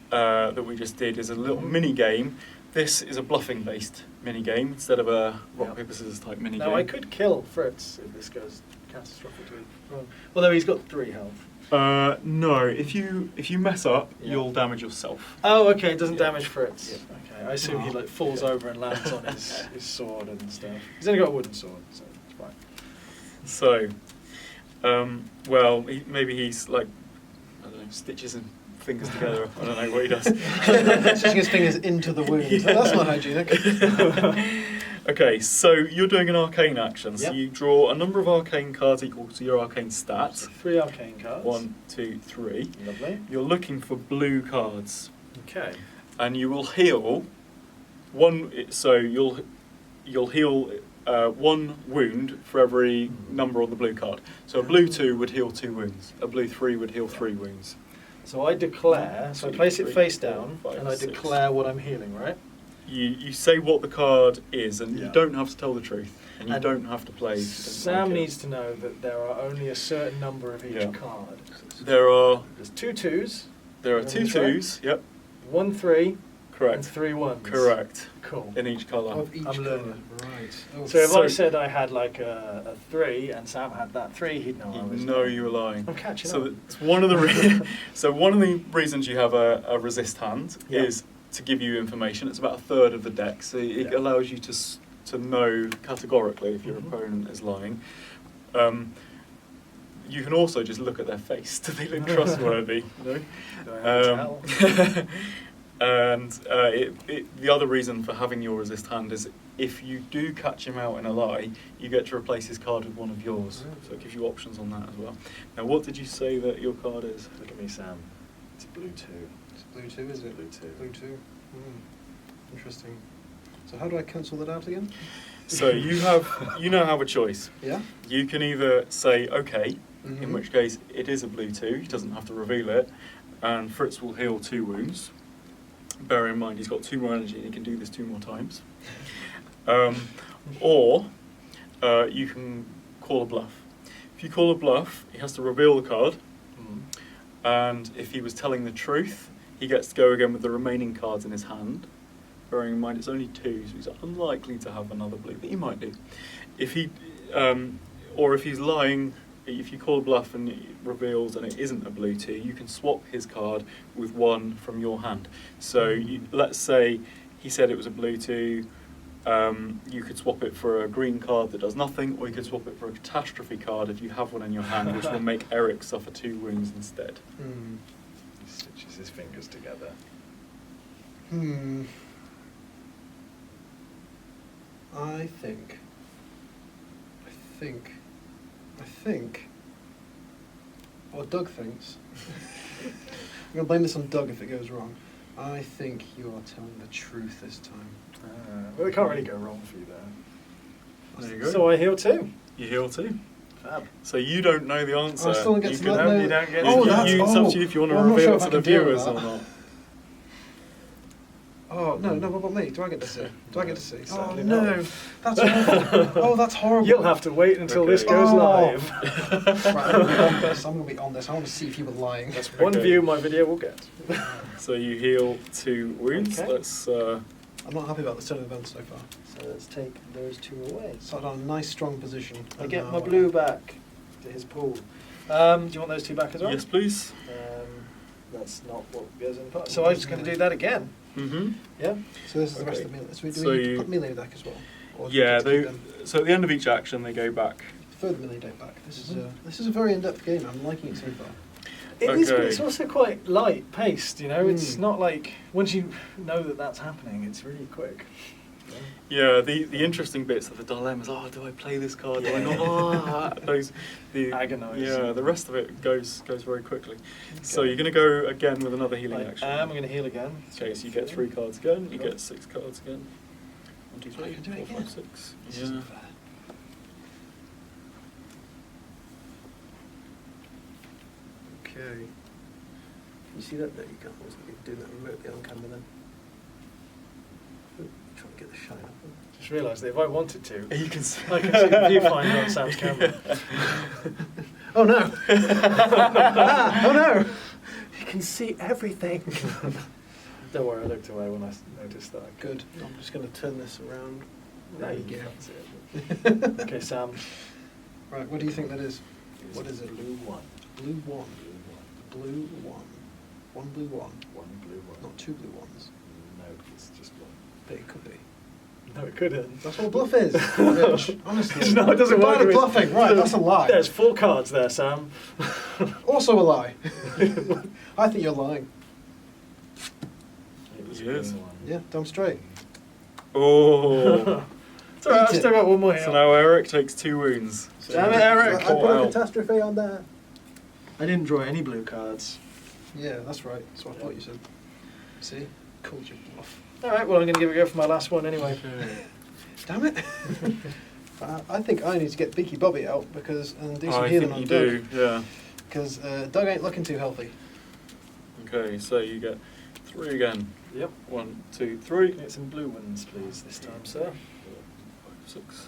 [SPEAKER 2] that we just did, is a little mini game. This is a bluffing based mini game instead of a rock paper scissors type mini game.
[SPEAKER 3] Now I could kill Fritz if this goes catastrophically wrong. Although he's got 3 health.
[SPEAKER 2] No, if you mess up,
[SPEAKER 3] Yeah.
[SPEAKER 2] you'll damage yourself.
[SPEAKER 3] Oh, okay. It doesn't
[SPEAKER 2] Yeah.
[SPEAKER 3] damage Fritz.
[SPEAKER 2] Yeah.
[SPEAKER 3] Okay. I assume he like falls
[SPEAKER 2] Yeah.
[SPEAKER 3] over and lands on his sword and stuff. He's only got a wooden sword, so it's fine.
[SPEAKER 2] So, maybe he's like, I don't know, stitches and fingers together. I don't know what he does.
[SPEAKER 1] Sticking his fingers into the wound.
[SPEAKER 2] Yeah.
[SPEAKER 1] That's not hygienic.
[SPEAKER 2] Okay, so you're doing an arcane action. So
[SPEAKER 3] Yep.
[SPEAKER 2] you draw a number of arcane cards equal to your arcane
[SPEAKER 3] So
[SPEAKER 2] stats.
[SPEAKER 3] 3 arcane cards.
[SPEAKER 2] 1, 2, 3.
[SPEAKER 3] Lovely.
[SPEAKER 2] You're looking for blue cards,
[SPEAKER 3] Okay.
[SPEAKER 2] and you will heal one. So you'll heal 1 wound for every number on the blue card. So a blue 2 would heal 2 wounds. A blue 3 would heal 3 wounds.
[SPEAKER 3] So I declare. So I place it
[SPEAKER 2] 3,
[SPEAKER 3] face
[SPEAKER 2] 4,
[SPEAKER 3] down,
[SPEAKER 2] 5,
[SPEAKER 3] and I
[SPEAKER 2] 6.
[SPEAKER 3] declare what I'm healing. Right.
[SPEAKER 2] You say what the card is, and
[SPEAKER 3] Yeah.
[SPEAKER 2] you don't have to tell the truth, and you
[SPEAKER 3] And
[SPEAKER 2] don't have to play. if you don't
[SPEAKER 3] Sam
[SPEAKER 2] like it.
[SPEAKER 3] needs to know that there are only a certain number of each
[SPEAKER 2] Yeah.
[SPEAKER 3] card.
[SPEAKER 2] There are
[SPEAKER 3] There's 2 2s,
[SPEAKER 2] there are
[SPEAKER 3] Is
[SPEAKER 2] 2
[SPEAKER 3] that right?
[SPEAKER 2] 2s. Yep,
[SPEAKER 3] 1 3, and
[SPEAKER 2] correct.
[SPEAKER 3] 3 1s.
[SPEAKER 2] Correct.
[SPEAKER 3] Cool.
[SPEAKER 2] In each colour.
[SPEAKER 1] Of each
[SPEAKER 3] I'm
[SPEAKER 1] colour.
[SPEAKER 3] learning.
[SPEAKER 1] Right. Oh,
[SPEAKER 3] So if I
[SPEAKER 2] So-
[SPEAKER 3] said I had like a 3 and Sam had that 3, he'd know I was.
[SPEAKER 2] You know you were lying.
[SPEAKER 3] I'm catching
[SPEAKER 2] So
[SPEAKER 3] up.
[SPEAKER 2] it's one of the so one of the reasons you have a resist hand
[SPEAKER 3] Yeah.
[SPEAKER 2] is to give you information. It's about a third of the deck, so it
[SPEAKER 3] Yeah.
[SPEAKER 2] allows you to know categorically if your
[SPEAKER 3] Mhm.
[SPEAKER 2] opponent is lying. You can also just look at their face. Do they look trustworthy? You know?
[SPEAKER 3] Do I have to tell?
[SPEAKER 2] And the other reason for having your resist hand is if you do catch him out in a lie, you get to replace his card with one of yours. So it gives you options on that as well. Now, what did you say that your card is?
[SPEAKER 3] Look at me, Sam. It's blue 2.
[SPEAKER 1] It's blue 2, is it?
[SPEAKER 3] Blue 2.
[SPEAKER 1] Blue 2. Interesting. So how do I cancel that out again?
[SPEAKER 2] So you now have a choice.
[SPEAKER 1] Yeah.
[SPEAKER 2] You can either say, okay, in which case it is a blue 2, he doesn't have to reveal it, and Fritz will heal 2 wounds. Bear in mind he's got 2 more energy and he can do this 2 more times. Or you can call a bluff. If you call a bluff, he has to reveal the card, and if he was telling the truth, he gets to go again with the remaining cards in his hand. Bearing in mind it's only 2, so he's unlikely to have another blue, but he might do. If he, or if he's lying, if you call a bluff and it reveals and it isn't a blue 2, you can swap his card with one from your hand. So let's say he said it was a blue 2, you could swap it for a green card that does nothing, or you could swap it for a catastrophe card if you have one in your hand, which will make Eric suffer 2 wounds instead.
[SPEAKER 3] He stitches his fingers together.
[SPEAKER 1] I think, or Doug thinks, I'm going to blame this on Doug if it goes wrong. I think you are telling the truth this time.
[SPEAKER 3] Well, it can't really go wrong for you there.
[SPEAKER 2] There you go.
[SPEAKER 3] So I heal 2.
[SPEAKER 2] You heal 2.
[SPEAKER 3] Fab.
[SPEAKER 2] So you don't know the answer.
[SPEAKER 1] I still don't get
[SPEAKER 2] you
[SPEAKER 1] to
[SPEAKER 2] can
[SPEAKER 1] know.
[SPEAKER 2] have,
[SPEAKER 3] you don't get
[SPEAKER 1] Oh,
[SPEAKER 3] to-
[SPEAKER 1] that's-
[SPEAKER 2] it's up to you if you want to
[SPEAKER 1] well, I'm not
[SPEAKER 2] reveal
[SPEAKER 1] sure
[SPEAKER 2] it
[SPEAKER 1] if
[SPEAKER 2] to
[SPEAKER 1] I
[SPEAKER 2] the
[SPEAKER 1] can deal with
[SPEAKER 2] viewers or
[SPEAKER 1] that.
[SPEAKER 2] not.
[SPEAKER 1] Oh, no, what about me? Do I get to see? Do I get to see? Oh,
[SPEAKER 3] Sadly
[SPEAKER 1] no.
[SPEAKER 3] not.
[SPEAKER 1] That's awful. Oh, that's horrible.
[SPEAKER 3] You'll have to wait until this
[SPEAKER 2] Okay.
[SPEAKER 3] goes
[SPEAKER 1] Oh.
[SPEAKER 3] live.
[SPEAKER 1] Right, I'm going to be on this. I want to see if you were lying.
[SPEAKER 3] That's one
[SPEAKER 2] Okay.
[SPEAKER 3] view my video will get.
[SPEAKER 2] So you heal 2 wounds.
[SPEAKER 3] Okay.
[SPEAKER 2] Let's.
[SPEAKER 1] I'm not happy about this turn of events so far.
[SPEAKER 3] So let's take those 2 away.
[SPEAKER 1] Started on a nice, strong position.
[SPEAKER 3] I
[SPEAKER 1] and
[SPEAKER 3] get
[SPEAKER 1] now,
[SPEAKER 3] my blue back to his pool. Do you want those 2 back as well?
[SPEAKER 2] Yes, please.
[SPEAKER 3] That's not what goes in the pot. So I'm just going to do that again.
[SPEAKER 2] Mm-hmm.
[SPEAKER 3] Yeah.
[SPEAKER 1] So this is the rest
[SPEAKER 2] Okay.
[SPEAKER 1] of the melee. So we do
[SPEAKER 2] So
[SPEAKER 1] we need
[SPEAKER 2] you-
[SPEAKER 1] to put melee deck as well? Or do we
[SPEAKER 2] Yeah.
[SPEAKER 1] just keep them?
[SPEAKER 2] So at the end of each action, they go back.
[SPEAKER 1] Further melee deck back. This is a very in-depth game. I'm liking it so far.
[SPEAKER 3] It is, but
[SPEAKER 2] Okay.
[SPEAKER 3] it's also quite light paced, you know? It's
[SPEAKER 1] Mm.
[SPEAKER 3] not like, once you know that that's happening, it's really quick.
[SPEAKER 2] Yeah. The interesting bits are the dilemmas. Oh, do I play this card? Do I not? Oh, those. The
[SPEAKER 3] Agonise.
[SPEAKER 2] Yeah. The rest of it goes very quickly. So you're going to go again with another healing action.
[SPEAKER 3] I'm going to heal again.
[SPEAKER 2] Okay, so you get 3 cards again. You get 6 cards again. 1, 2, 3,
[SPEAKER 1] I can do it
[SPEAKER 2] 4,
[SPEAKER 1] again.
[SPEAKER 2] 5, 6.
[SPEAKER 1] This
[SPEAKER 2] Yeah.
[SPEAKER 1] isn't fair. Okay. You see that? There you go. I wasn't even doing that remotely on camera then. Ooh, trying to get the shine up.
[SPEAKER 3] Just realised that if I wanted to,
[SPEAKER 2] You can see.
[SPEAKER 3] I can see the viewfinder on Sam's camera.
[SPEAKER 1] Oh no! Oh no! You can see everything.
[SPEAKER 3] Don't worry, I looked away when I noticed that.
[SPEAKER 1] Good. I'm just going to turn this around.
[SPEAKER 3] Now
[SPEAKER 1] There
[SPEAKER 3] you
[SPEAKER 1] you go.
[SPEAKER 3] can't see it. Okay, Sam.
[SPEAKER 1] Right, what do you think that is? What is it?
[SPEAKER 3] Blue 1.
[SPEAKER 1] Blue one. Blue one. One blue one.
[SPEAKER 3] One blue 1.
[SPEAKER 1] Not 2 blue ones.
[SPEAKER 3] No, it's just 1.
[SPEAKER 1] But it could be.
[SPEAKER 3] No, it couldn't.
[SPEAKER 1] That's what bluff is. Bitch. Honestly.
[SPEAKER 3] No, it doesn't
[SPEAKER 1] You're
[SPEAKER 3] work.
[SPEAKER 1] bad at
[SPEAKER 3] with-
[SPEAKER 1] bluffing. Right, that's a lie.
[SPEAKER 3] There's 4 cards there, Sam.
[SPEAKER 1] Also a lie. I think you're lying.
[SPEAKER 3] It was a
[SPEAKER 2] Yes.
[SPEAKER 3] green one.
[SPEAKER 1] Yeah, damn straight.
[SPEAKER 2] Oh.
[SPEAKER 3] It's alright, I've
[SPEAKER 1] Eat it.
[SPEAKER 3] still got 1 more
[SPEAKER 2] So
[SPEAKER 3] heal.
[SPEAKER 2] now Eric takes 2 wounds.
[SPEAKER 3] Damn it, Eric.
[SPEAKER 1] I put a
[SPEAKER 2] Wow.
[SPEAKER 1] catastrophe on there.
[SPEAKER 3] I didn't draw any blue cards.
[SPEAKER 1] Yeah, that's right. That's what I thought you said. See? Called you bluff.
[SPEAKER 3] Alright, well I'm going to give it a go for my last one anyway.
[SPEAKER 1] Damn it. I think I need to get Beaky Bobby out because and do some
[SPEAKER 2] I
[SPEAKER 1] healing
[SPEAKER 2] think
[SPEAKER 1] on
[SPEAKER 2] you
[SPEAKER 1] Doug.
[SPEAKER 2] do, yeah.
[SPEAKER 1] Because Doug ain't looking too healthy.
[SPEAKER 2] Okay, so you get 3 again.
[SPEAKER 3] Yep.
[SPEAKER 2] 1, 2, 3.
[SPEAKER 3] Get some blue ones, please, this time, sir.
[SPEAKER 2] 5, 6.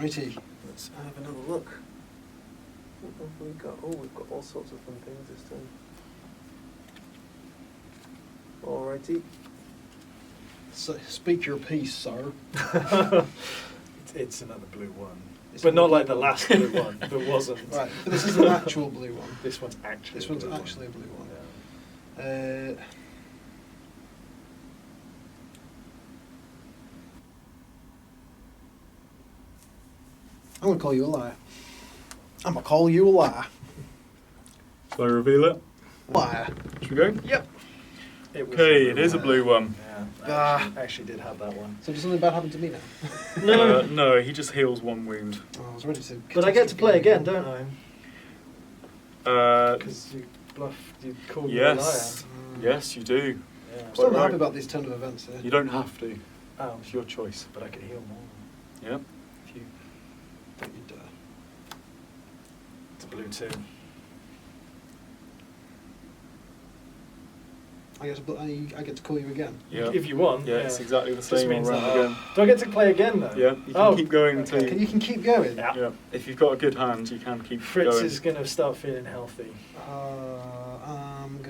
[SPEAKER 1] Alrighty, let's have another look. What have we got? Oh, we've got all sorts of fun things this time. Alrighty. So, speak your piece, sir.
[SPEAKER 3] It's another blue one.
[SPEAKER 1] It's
[SPEAKER 3] But not
[SPEAKER 1] another
[SPEAKER 3] like the
[SPEAKER 1] blue
[SPEAKER 3] last blue one that wasn't.
[SPEAKER 1] Right, but this is an actual blue one.
[SPEAKER 3] This one's actually
[SPEAKER 1] This
[SPEAKER 3] a
[SPEAKER 1] one's
[SPEAKER 3] blue
[SPEAKER 1] actually a blue one.
[SPEAKER 3] Yeah.
[SPEAKER 1] I'm gonna call you a liar. I'm gonna call you a liar.
[SPEAKER 2] Shall I reveal it?
[SPEAKER 1] Liar.
[SPEAKER 2] Should we go?
[SPEAKER 1] Yep.
[SPEAKER 3] It was
[SPEAKER 2] Okay,
[SPEAKER 3] a
[SPEAKER 2] it
[SPEAKER 3] blue
[SPEAKER 2] is a
[SPEAKER 3] one.
[SPEAKER 2] blue one.
[SPEAKER 3] Yeah,
[SPEAKER 1] Ah.
[SPEAKER 3] I actually did have that one.
[SPEAKER 1] So does something bad happen to me now?
[SPEAKER 2] No, he just heals 1 wound.
[SPEAKER 1] Oh, I was ready to.
[SPEAKER 3] But I get to play again, don't I? Because you bluffed, you called me a liar.
[SPEAKER 2] Yes. Yes, you do.
[SPEAKER 3] Yeah.
[SPEAKER 1] I'm still not
[SPEAKER 2] Quite
[SPEAKER 1] happy
[SPEAKER 2] right.
[SPEAKER 1] about these turn of events here.
[SPEAKER 2] You don't have to.
[SPEAKER 3] Oh,
[SPEAKER 2] It's your choice.
[SPEAKER 3] but I could heal more.
[SPEAKER 2] Yep.
[SPEAKER 1] If you don't you dare.
[SPEAKER 3] It's blue 2.
[SPEAKER 1] I get to call you again.
[SPEAKER 2] Yeah.
[SPEAKER 3] If you want.
[SPEAKER 2] Yeah, it's exactly the
[SPEAKER 3] Just
[SPEAKER 2] same all
[SPEAKER 3] means
[SPEAKER 2] round
[SPEAKER 3] that,
[SPEAKER 2] again.
[SPEAKER 3] do I get to play again though?
[SPEAKER 2] Yeah, you can keep going until
[SPEAKER 3] okay.
[SPEAKER 1] You can keep going.
[SPEAKER 3] Yeah.
[SPEAKER 2] Yeah, if you've got a good hand, you can keep
[SPEAKER 3] Fritz
[SPEAKER 2] going.
[SPEAKER 3] is going to start feeling healthy.
[SPEAKER 1] I'm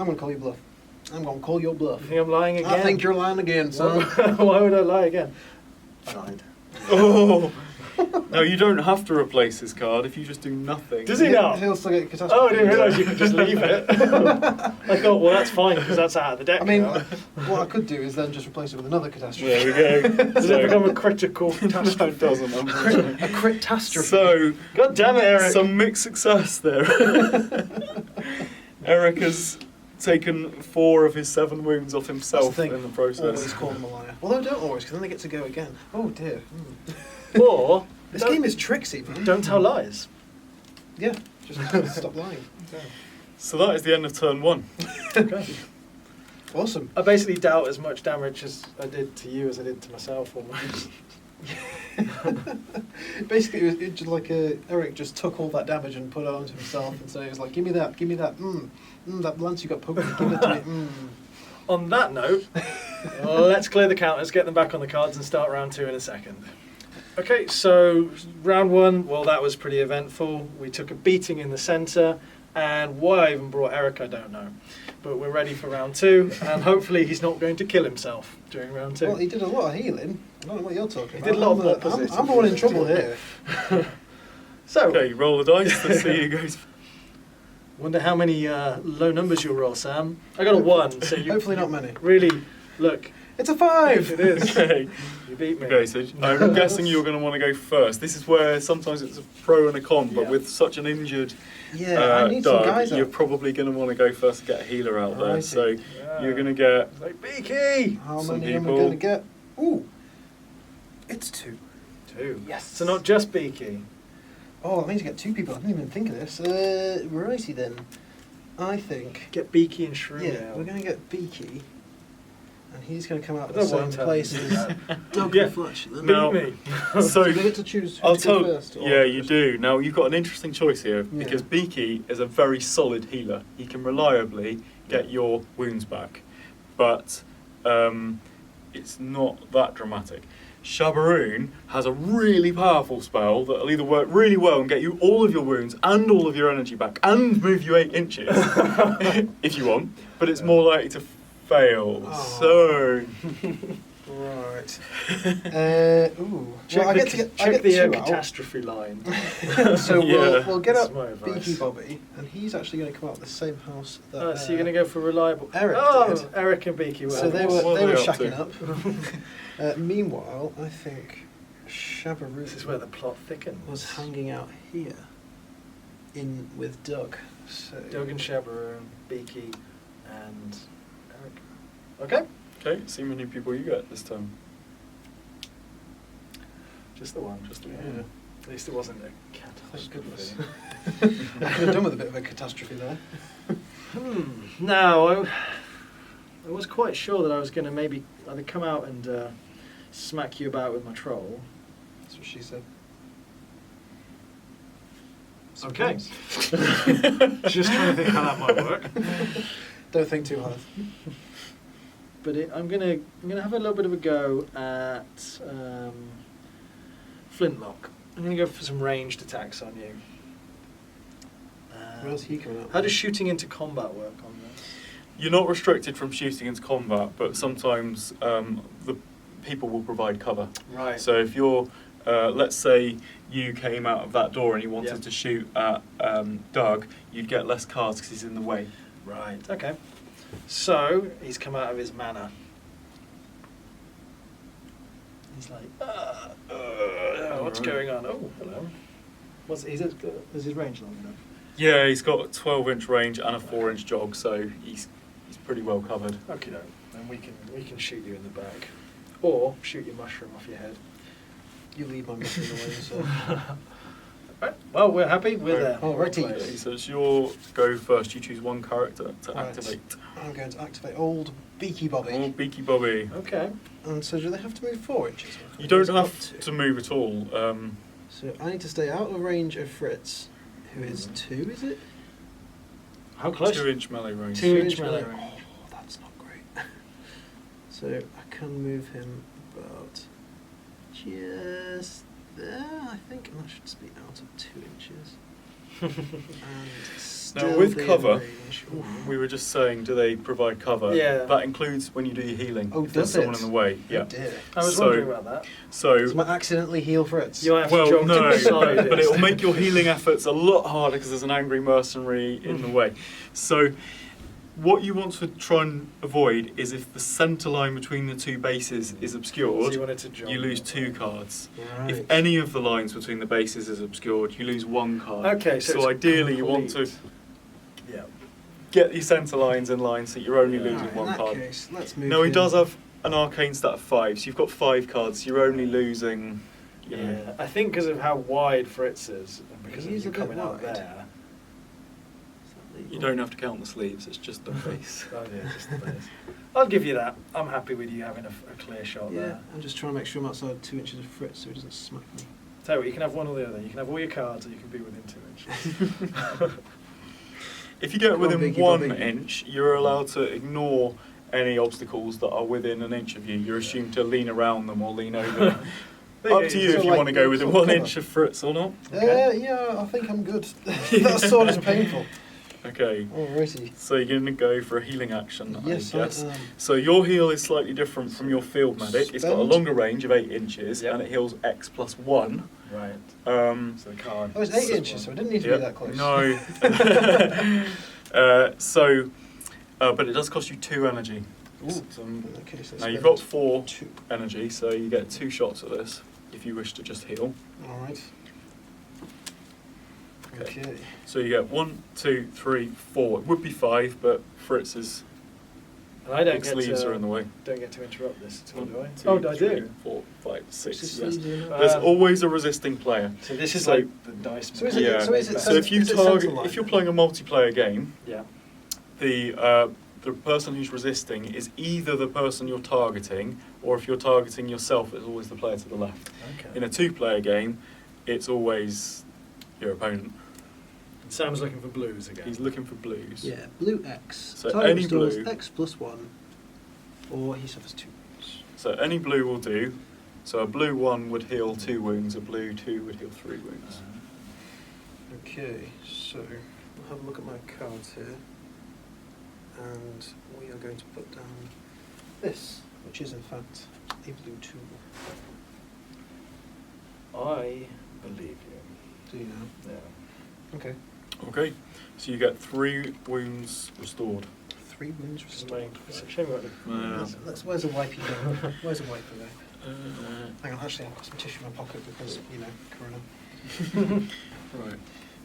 [SPEAKER 1] gonna call you bluff. I'm gonna call your bluff.
[SPEAKER 3] You think I'm lying again?
[SPEAKER 1] I think you're lying again, son.
[SPEAKER 3] Why would I lie again? Died.
[SPEAKER 2] Oh! No, you don't have to replace his card if you just do nothing.
[SPEAKER 3] Does he not?
[SPEAKER 1] He'll still get catastrophe.
[SPEAKER 3] Oh, I didn't realise you could just leave it. I thought, well, that's fine because that's out of the deck.
[SPEAKER 1] I mean,
[SPEAKER 3] now.
[SPEAKER 1] what I could do is then just replace it with another catastrophe.
[SPEAKER 2] There we go.
[SPEAKER 3] Does it become a critical
[SPEAKER 2] No,
[SPEAKER 3] catastrophe?
[SPEAKER 2] it doesn't, unfortunately.
[SPEAKER 1] A crit-tastrophe.
[SPEAKER 2] So,
[SPEAKER 3] God damn it, Eric.
[SPEAKER 2] some mixed success there. Eric has taken 4 of his 7 wounds off himself in the
[SPEAKER 1] Always
[SPEAKER 2] process.
[SPEAKER 1] call them a liar. Although don't always, because then they get to go again. Oh dear.
[SPEAKER 3] Or
[SPEAKER 1] This game is tricksy, man.
[SPEAKER 3] don't tell lies.
[SPEAKER 1] Yeah, just stop lying.
[SPEAKER 2] So that is the end of turn 1.
[SPEAKER 3] Okay.
[SPEAKER 1] Awesome.
[SPEAKER 3] I basically dealt as much damage as I did to you as I did to myself almost.
[SPEAKER 1] Basically, it was just like Eric just took all that damage and put it onto himself, and so he was like, "Give me that, that lance you got poked, give it to me."
[SPEAKER 3] On that note, let's clear the counters, get them back on the cards, and start round 2 in a second. Okay, so round 1, well, that was pretty eventful. We took a beating in the centre, and why I even brought Eric, I don't know. But we're ready for round 2, and hopefully he's not going to kill himself during round 2.
[SPEAKER 1] Well, he did a lot of healing. I don't know what you're talking about.
[SPEAKER 3] did a lot of
[SPEAKER 1] I'm
[SPEAKER 3] opposites.
[SPEAKER 1] I'm the one in trouble here.
[SPEAKER 3] So,
[SPEAKER 2] Okay, roll the dice, let's see who goes.
[SPEAKER 3] wonder how many low numbers you'll roll, Sam. I got a 1, so you
[SPEAKER 1] Hopefully not many.
[SPEAKER 3] really, look,
[SPEAKER 1] It's a 5!
[SPEAKER 3] it is.
[SPEAKER 2] Okay.
[SPEAKER 3] You beat me.
[SPEAKER 2] Okay, so I'm guessing you're going to want to go first. This is where sometimes it's a pro and a con, but
[SPEAKER 3] Yeah.
[SPEAKER 2] with such an injured
[SPEAKER 1] Yeah, I need some
[SPEAKER 2] Doug,
[SPEAKER 1] guys
[SPEAKER 2] you're
[SPEAKER 1] out.
[SPEAKER 2] probably going to want to go first and get a healer out there.
[SPEAKER 1] Righty.
[SPEAKER 2] So
[SPEAKER 3] Yeah.
[SPEAKER 2] you're going to get
[SPEAKER 3] Like, Beaky!
[SPEAKER 1] How
[SPEAKER 2] some
[SPEAKER 1] many am I
[SPEAKER 2] people.
[SPEAKER 1] going to get? Ooh, it's 2.
[SPEAKER 3] 2.
[SPEAKER 1] Yes.
[SPEAKER 3] So not just Beaky.
[SPEAKER 1] Oh, that means you get 2 people. I didn't even think of this. Righty then. I think.
[SPEAKER 3] Get Beaky and Shrew
[SPEAKER 1] Yeah,
[SPEAKER 3] now.
[SPEAKER 1] we're going to get Beaky. And he's going to come out
[SPEAKER 3] I
[SPEAKER 1] of the
[SPEAKER 3] don't
[SPEAKER 1] same
[SPEAKER 3] want
[SPEAKER 1] place
[SPEAKER 3] to.
[SPEAKER 1] as Doug
[SPEAKER 3] Yeah.
[SPEAKER 1] the Fletch. Then.
[SPEAKER 2] No.
[SPEAKER 3] Beat me.
[SPEAKER 2] so.
[SPEAKER 1] Do they get to choose who
[SPEAKER 2] I'll
[SPEAKER 1] to go
[SPEAKER 2] tell.
[SPEAKER 1] first? or
[SPEAKER 2] Yeah, you
[SPEAKER 1] just-
[SPEAKER 2] do. Now you've got an interesting choice here
[SPEAKER 1] Yeah.
[SPEAKER 2] because Beaky is a very solid healer. He can reliably get your wounds back, but it's not that dramatic. Shabaroon has a really powerful spell that'll either work really well and get you all of your wounds and all of your energy back and move you 8 inches if you want, but it's more likely to fail.
[SPEAKER 1] Oh.
[SPEAKER 2] So
[SPEAKER 1] Right. Ooh.
[SPEAKER 3] Check
[SPEAKER 1] Well, I
[SPEAKER 3] the,
[SPEAKER 1] get to get, I
[SPEAKER 3] check
[SPEAKER 1] get
[SPEAKER 3] the
[SPEAKER 1] 2 out.
[SPEAKER 3] catastrophe line.
[SPEAKER 1] So
[SPEAKER 2] Yeah.
[SPEAKER 1] we'll get
[SPEAKER 3] That's
[SPEAKER 1] up
[SPEAKER 3] my advice.
[SPEAKER 1] Beaky Bobby, and he's actually going to come out of the same house that.
[SPEAKER 3] So you're going to go for reliable.
[SPEAKER 1] Eric
[SPEAKER 3] Oh,
[SPEAKER 1] did.
[SPEAKER 3] Eric and Beaky were.
[SPEAKER 1] So they
[SPEAKER 2] What
[SPEAKER 1] were
[SPEAKER 2] are they up
[SPEAKER 1] shacking
[SPEAKER 2] to?
[SPEAKER 1] up. Meanwhile, I think Shabaroo
[SPEAKER 3] This is where the plot thickens.
[SPEAKER 1] was hanging out here, in with Doug. So
[SPEAKER 3] Doug and Shabaroon, Beaky, and Eric. Okay.
[SPEAKER 2] okay, see how many people you get this time.
[SPEAKER 3] Just the one.
[SPEAKER 2] Just the
[SPEAKER 1] Yeah.
[SPEAKER 2] one.
[SPEAKER 3] At least it wasn't a
[SPEAKER 1] Thank
[SPEAKER 3] catastrophe.
[SPEAKER 1] goodness. I could have done with a bit of a catastrophe there.
[SPEAKER 3] Now, I was quite sure that I was going to maybe either come out and smack you about with my troll.
[SPEAKER 1] That's what she said.
[SPEAKER 3] Okay.
[SPEAKER 1] Surprise.
[SPEAKER 3] Just trying to think how that might work.
[SPEAKER 1] Don't think too hard.
[SPEAKER 3] But I'm gonna have a little bit of a go at Flintlock. I'm gonna go for some ranged attacks on you.
[SPEAKER 1] Where's he coming out?
[SPEAKER 3] How does shooting into combat work on this?
[SPEAKER 2] You're not restricted from shooting into combat, but sometimes the people will provide cover.
[SPEAKER 3] Right.
[SPEAKER 2] So if you're, let's say you came out of that door and you wanted
[SPEAKER 3] Yeah.
[SPEAKER 2] to shoot at Doug, you'd get less cards because he's in the way.
[SPEAKER 3] Right. Okay. So he's come out of his manor. He's like, what's
[SPEAKER 2] Right.
[SPEAKER 3] going on? Oh, hello. Is his range long enough?
[SPEAKER 2] Yeah, he's got a 12-inch range and a 4-inch jog, so he's pretty well covered.
[SPEAKER 3] Okay, no. Then we can shoot you in the back, or shoot your mushroom off your head.
[SPEAKER 1] You leave my mushroom away, so.
[SPEAKER 3] Right. Well, we're happy. We're there.
[SPEAKER 1] Alrighty.
[SPEAKER 2] Okay, so it's your go first. You choose one character to
[SPEAKER 1] Right.
[SPEAKER 2] activate.
[SPEAKER 1] I'm going to activate old Beaky Bobby.
[SPEAKER 2] Oh, Beaky Bobby.
[SPEAKER 3] Okay.
[SPEAKER 1] And so do they have to move 4 inches?
[SPEAKER 2] You don't
[SPEAKER 1] Is it up
[SPEAKER 2] have to move at all.
[SPEAKER 1] So I need to stay out of range of Fritz, who is 2, is it?
[SPEAKER 3] How close?
[SPEAKER 2] 2-inch melee range.
[SPEAKER 3] 2-inch melee range.
[SPEAKER 1] Oh, that's not great. So I can move him about just there, I think, and that should just be out of 2 inches. And still
[SPEAKER 2] with
[SPEAKER 1] be in
[SPEAKER 2] cover,
[SPEAKER 1] range. Oof.
[SPEAKER 2] We were just saying, do they provide cover?
[SPEAKER 3] Yeah.
[SPEAKER 2] That includes when you do your healing.
[SPEAKER 1] Oh,
[SPEAKER 2] if there's
[SPEAKER 1] does
[SPEAKER 2] someone
[SPEAKER 1] it?
[SPEAKER 2] in the way.
[SPEAKER 1] Oh
[SPEAKER 2] Yeah.
[SPEAKER 1] dear.
[SPEAKER 3] I was
[SPEAKER 2] So-
[SPEAKER 3] wondering about that.
[SPEAKER 2] So,
[SPEAKER 1] Does my accidentally heal Fritz?
[SPEAKER 3] You might have to
[SPEAKER 2] well,
[SPEAKER 3] jog to
[SPEAKER 2] no,
[SPEAKER 3] the side.
[SPEAKER 2] but it will make your healing efforts a lot harder because there's an angry mercenary in the way. So, what you want to try and avoid is if the centre line between the two bases is
[SPEAKER 3] So
[SPEAKER 2] obscured,
[SPEAKER 3] you wanted to jog.
[SPEAKER 2] you lose 2 cards.
[SPEAKER 1] Right.
[SPEAKER 2] If any of the lines between the bases is obscured, you lose 1 card.
[SPEAKER 3] Okay, so it's
[SPEAKER 2] ideally you want to
[SPEAKER 3] complete. Yeah.
[SPEAKER 2] get your centre lines in line so you're only
[SPEAKER 3] Yeah.
[SPEAKER 2] losing
[SPEAKER 1] Alright,
[SPEAKER 2] 1
[SPEAKER 1] in that
[SPEAKER 2] card.
[SPEAKER 1] case, let's move
[SPEAKER 2] No, he
[SPEAKER 1] him.
[SPEAKER 2] does have an arcane stat of 5, so you've got 5 cards, you're only losing, you know.
[SPEAKER 3] Yeah, I think because of how wide Fritz is, and because of
[SPEAKER 1] He's
[SPEAKER 3] you
[SPEAKER 1] a bit
[SPEAKER 3] coming out
[SPEAKER 1] wide.
[SPEAKER 3] there.
[SPEAKER 2] You don't have to count the sleeves, it's just the face.
[SPEAKER 3] Oh yeah, just the base. I'll give you that. I'm happy with you having a clear shot
[SPEAKER 1] Yeah,
[SPEAKER 3] there.
[SPEAKER 1] I'm just trying to make sure I'm outside 2 inches of Fritz so he doesn't smack me.
[SPEAKER 3] Tell you what, you can have one or the other. You can have all your cards, or you can be within 2 inches.
[SPEAKER 2] If you get
[SPEAKER 1] Come on,
[SPEAKER 2] within
[SPEAKER 1] Biggie
[SPEAKER 2] 1
[SPEAKER 1] Bobby.
[SPEAKER 2] inch, you're allowed to ignore any obstacles that are within an inch of you. You're assumed to lean around them or lean over them. Up to you
[SPEAKER 1] So
[SPEAKER 2] if you
[SPEAKER 1] like
[SPEAKER 2] want to go within
[SPEAKER 1] sort of
[SPEAKER 2] 1
[SPEAKER 1] cover.
[SPEAKER 2] inch of Fritz or not.
[SPEAKER 3] Okay.
[SPEAKER 1] Yeah, I think I'm good. That sword is painful.
[SPEAKER 2] Okay,
[SPEAKER 1] Alrighty.
[SPEAKER 2] so you're going to go for a healing action,
[SPEAKER 1] Yes,
[SPEAKER 2] I
[SPEAKER 1] I
[SPEAKER 2] guess.
[SPEAKER 1] am.
[SPEAKER 2] So your heal is slightly different from your field medic. It's got a
[SPEAKER 1] Spend.
[SPEAKER 2] longer range of 8 inches
[SPEAKER 3] Yep.
[SPEAKER 2] and it heals X plus 1.
[SPEAKER 3] Right. So the card.
[SPEAKER 1] Oh, it's 8 inches, so I didn't need to be that close.
[SPEAKER 2] No. But it does cost you 2 energy.
[SPEAKER 1] Ooh.
[SPEAKER 2] So,
[SPEAKER 1] In that case, let's
[SPEAKER 2] now you've
[SPEAKER 1] spend
[SPEAKER 2] got 4
[SPEAKER 1] 2.
[SPEAKER 2] energy, so you get 2 shots at this if you wish to just heal.
[SPEAKER 1] Alright. Okay.
[SPEAKER 2] So you get 1, 2, 3, 4. It would be 5, but Fritz's
[SPEAKER 3] And I don't
[SPEAKER 2] big
[SPEAKER 3] get
[SPEAKER 2] sleeves
[SPEAKER 3] to,
[SPEAKER 2] are in the way.
[SPEAKER 3] don't get to interrupt this at all, do I?
[SPEAKER 2] 1, 2,
[SPEAKER 3] Oh, I
[SPEAKER 2] 3,
[SPEAKER 3] do.
[SPEAKER 2] 4, 5, 6.
[SPEAKER 1] Just
[SPEAKER 2] Yes.
[SPEAKER 1] leave it.
[SPEAKER 2] There's
[SPEAKER 3] Um,
[SPEAKER 2] always a resisting player.
[SPEAKER 3] So this is
[SPEAKER 2] So-
[SPEAKER 3] like the dice.
[SPEAKER 1] So is
[SPEAKER 3] mechanic.
[SPEAKER 1] it-
[SPEAKER 2] Yeah.
[SPEAKER 1] so is it
[SPEAKER 2] So if you
[SPEAKER 1] is it
[SPEAKER 2] target,
[SPEAKER 1] centre line
[SPEAKER 2] if you're
[SPEAKER 1] then?
[SPEAKER 2] playing a multiplayer game,
[SPEAKER 3] Yeah.
[SPEAKER 2] the person who's resisting is either the person you're targeting, or if you're targeting yourself, it's always the player to the left.
[SPEAKER 3] Okay.
[SPEAKER 2] In a 2-player game, it's always your opponent.
[SPEAKER 3] Sam's looking for blues again.
[SPEAKER 2] He's looking for blues.
[SPEAKER 1] Yeah, blue X.
[SPEAKER 2] So
[SPEAKER 1] Target
[SPEAKER 2] any
[SPEAKER 1] restores
[SPEAKER 2] blue-
[SPEAKER 1] X plus 1, or he suffers 2 wounds.
[SPEAKER 2] So any blue will do. So a blue 1 would heal 2 wounds, a blue 2 would heal 3 wounds.
[SPEAKER 1] Okay, so we'll have a look at my cards here. And we are going to put down this, which is in fact a blue 2.
[SPEAKER 3] I believe you.
[SPEAKER 1] Do you know?
[SPEAKER 3] Yeah.
[SPEAKER 1] Okay.
[SPEAKER 2] Okay, so you get 3 wounds restored.
[SPEAKER 1] 3 wounds
[SPEAKER 3] It's
[SPEAKER 1] restored.
[SPEAKER 3] a shame about the.
[SPEAKER 2] Yeah.
[SPEAKER 1] Where's a wipey go? Where's a wiper go?
[SPEAKER 2] Uh,
[SPEAKER 1] Hang on, actually I've got some tissue in my pocket because, you know, corona.
[SPEAKER 2] right.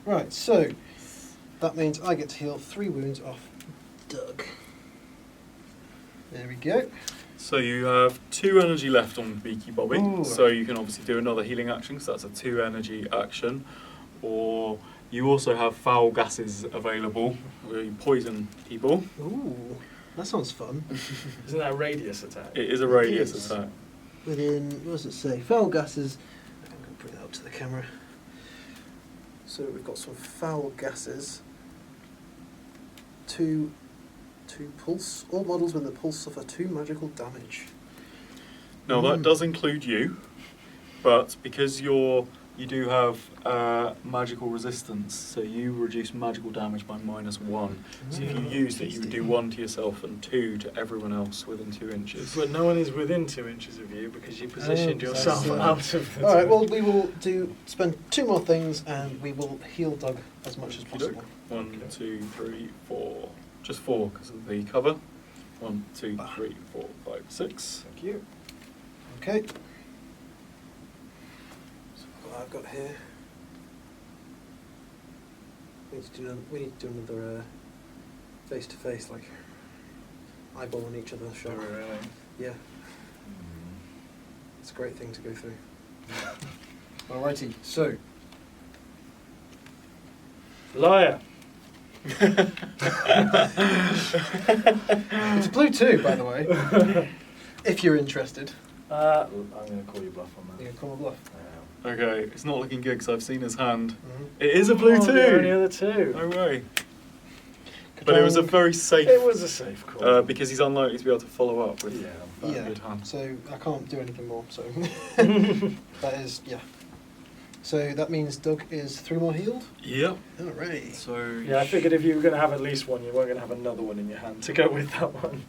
[SPEAKER 1] Right, so that means I get to heal 3 wounds off Doug. There we go.
[SPEAKER 2] So you have 2 energy left on Beaky Bobby.
[SPEAKER 1] Ooh.
[SPEAKER 2] So you can obviously do another healing action, because that's a 2 energy action. Or you also have foul gases available, where you poison people.
[SPEAKER 1] Ooh, that sounds fun.
[SPEAKER 3] Isn't that a radius attack?
[SPEAKER 2] It is a radius
[SPEAKER 1] is.
[SPEAKER 2] attack.
[SPEAKER 1] Within, what does it say? Foul gases. I'm going to bring that up to the camera. So we've got some foul gases. 2 pulse. All models with a pulse suffer 2 magical damage.
[SPEAKER 2] Now that does include you, but because you do have magical resistance, so you reduce magical damage by -1. So if you used it, you would do 1 to yourself and 2 to everyone else within 2 inches.
[SPEAKER 3] But no one is within 2 inches of you because you positioned
[SPEAKER 1] Oh,
[SPEAKER 3] yourself
[SPEAKER 1] that's,
[SPEAKER 3] out of the.
[SPEAKER 1] All right. Well, we will spend 2 more things, and we will heal Doug as much as possible.
[SPEAKER 2] 1, 2, 3, 4. Just 4 because of the cover. 1, 2, 3, 4, 5, 6.
[SPEAKER 3] Thank you.
[SPEAKER 1] Okay. So what I've got here. We need to do another face to face, like eyeball on each other shot.
[SPEAKER 3] Oh, really?
[SPEAKER 1] Yeah. It's a great thing to go through. Alrighty, so
[SPEAKER 3] Liar.
[SPEAKER 1] It's a blue 2, by the way. If you're interested.
[SPEAKER 3] I'm going to call you bluff on that.
[SPEAKER 1] You can call a bluff.
[SPEAKER 2] Okay, it's not looking good because I've seen his hand.
[SPEAKER 1] Mhm.
[SPEAKER 2] It is a blue
[SPEAKER 3] Oh, there are only
[SPEAKER 2] 2!
[SPEAKER 3] other 2.
[SPEAKER 2] No way. But it was a very safe...
[SPEAKER 3] It was a safe call.
[SPEAKER 2] because he's unlikely to be able to follow up with
[SPEAKER 3] Yeah.
[SPEAKER 2] that
[SPEAKER 1] Yeah,
[SPEAKER 2] good hand.
[SPEAKER 1] so I can't do anything more, so... That is, yeah. So that means Doug is 3 more healed?
[SPEAKER 2] Yep.
[SPEAKER 1] Alright.
[SPEAKER 2] So...
[SPEAKER 3] Yeah, I figured if you were going to have at least one, you weren't going to have another one in your hand to go with that one.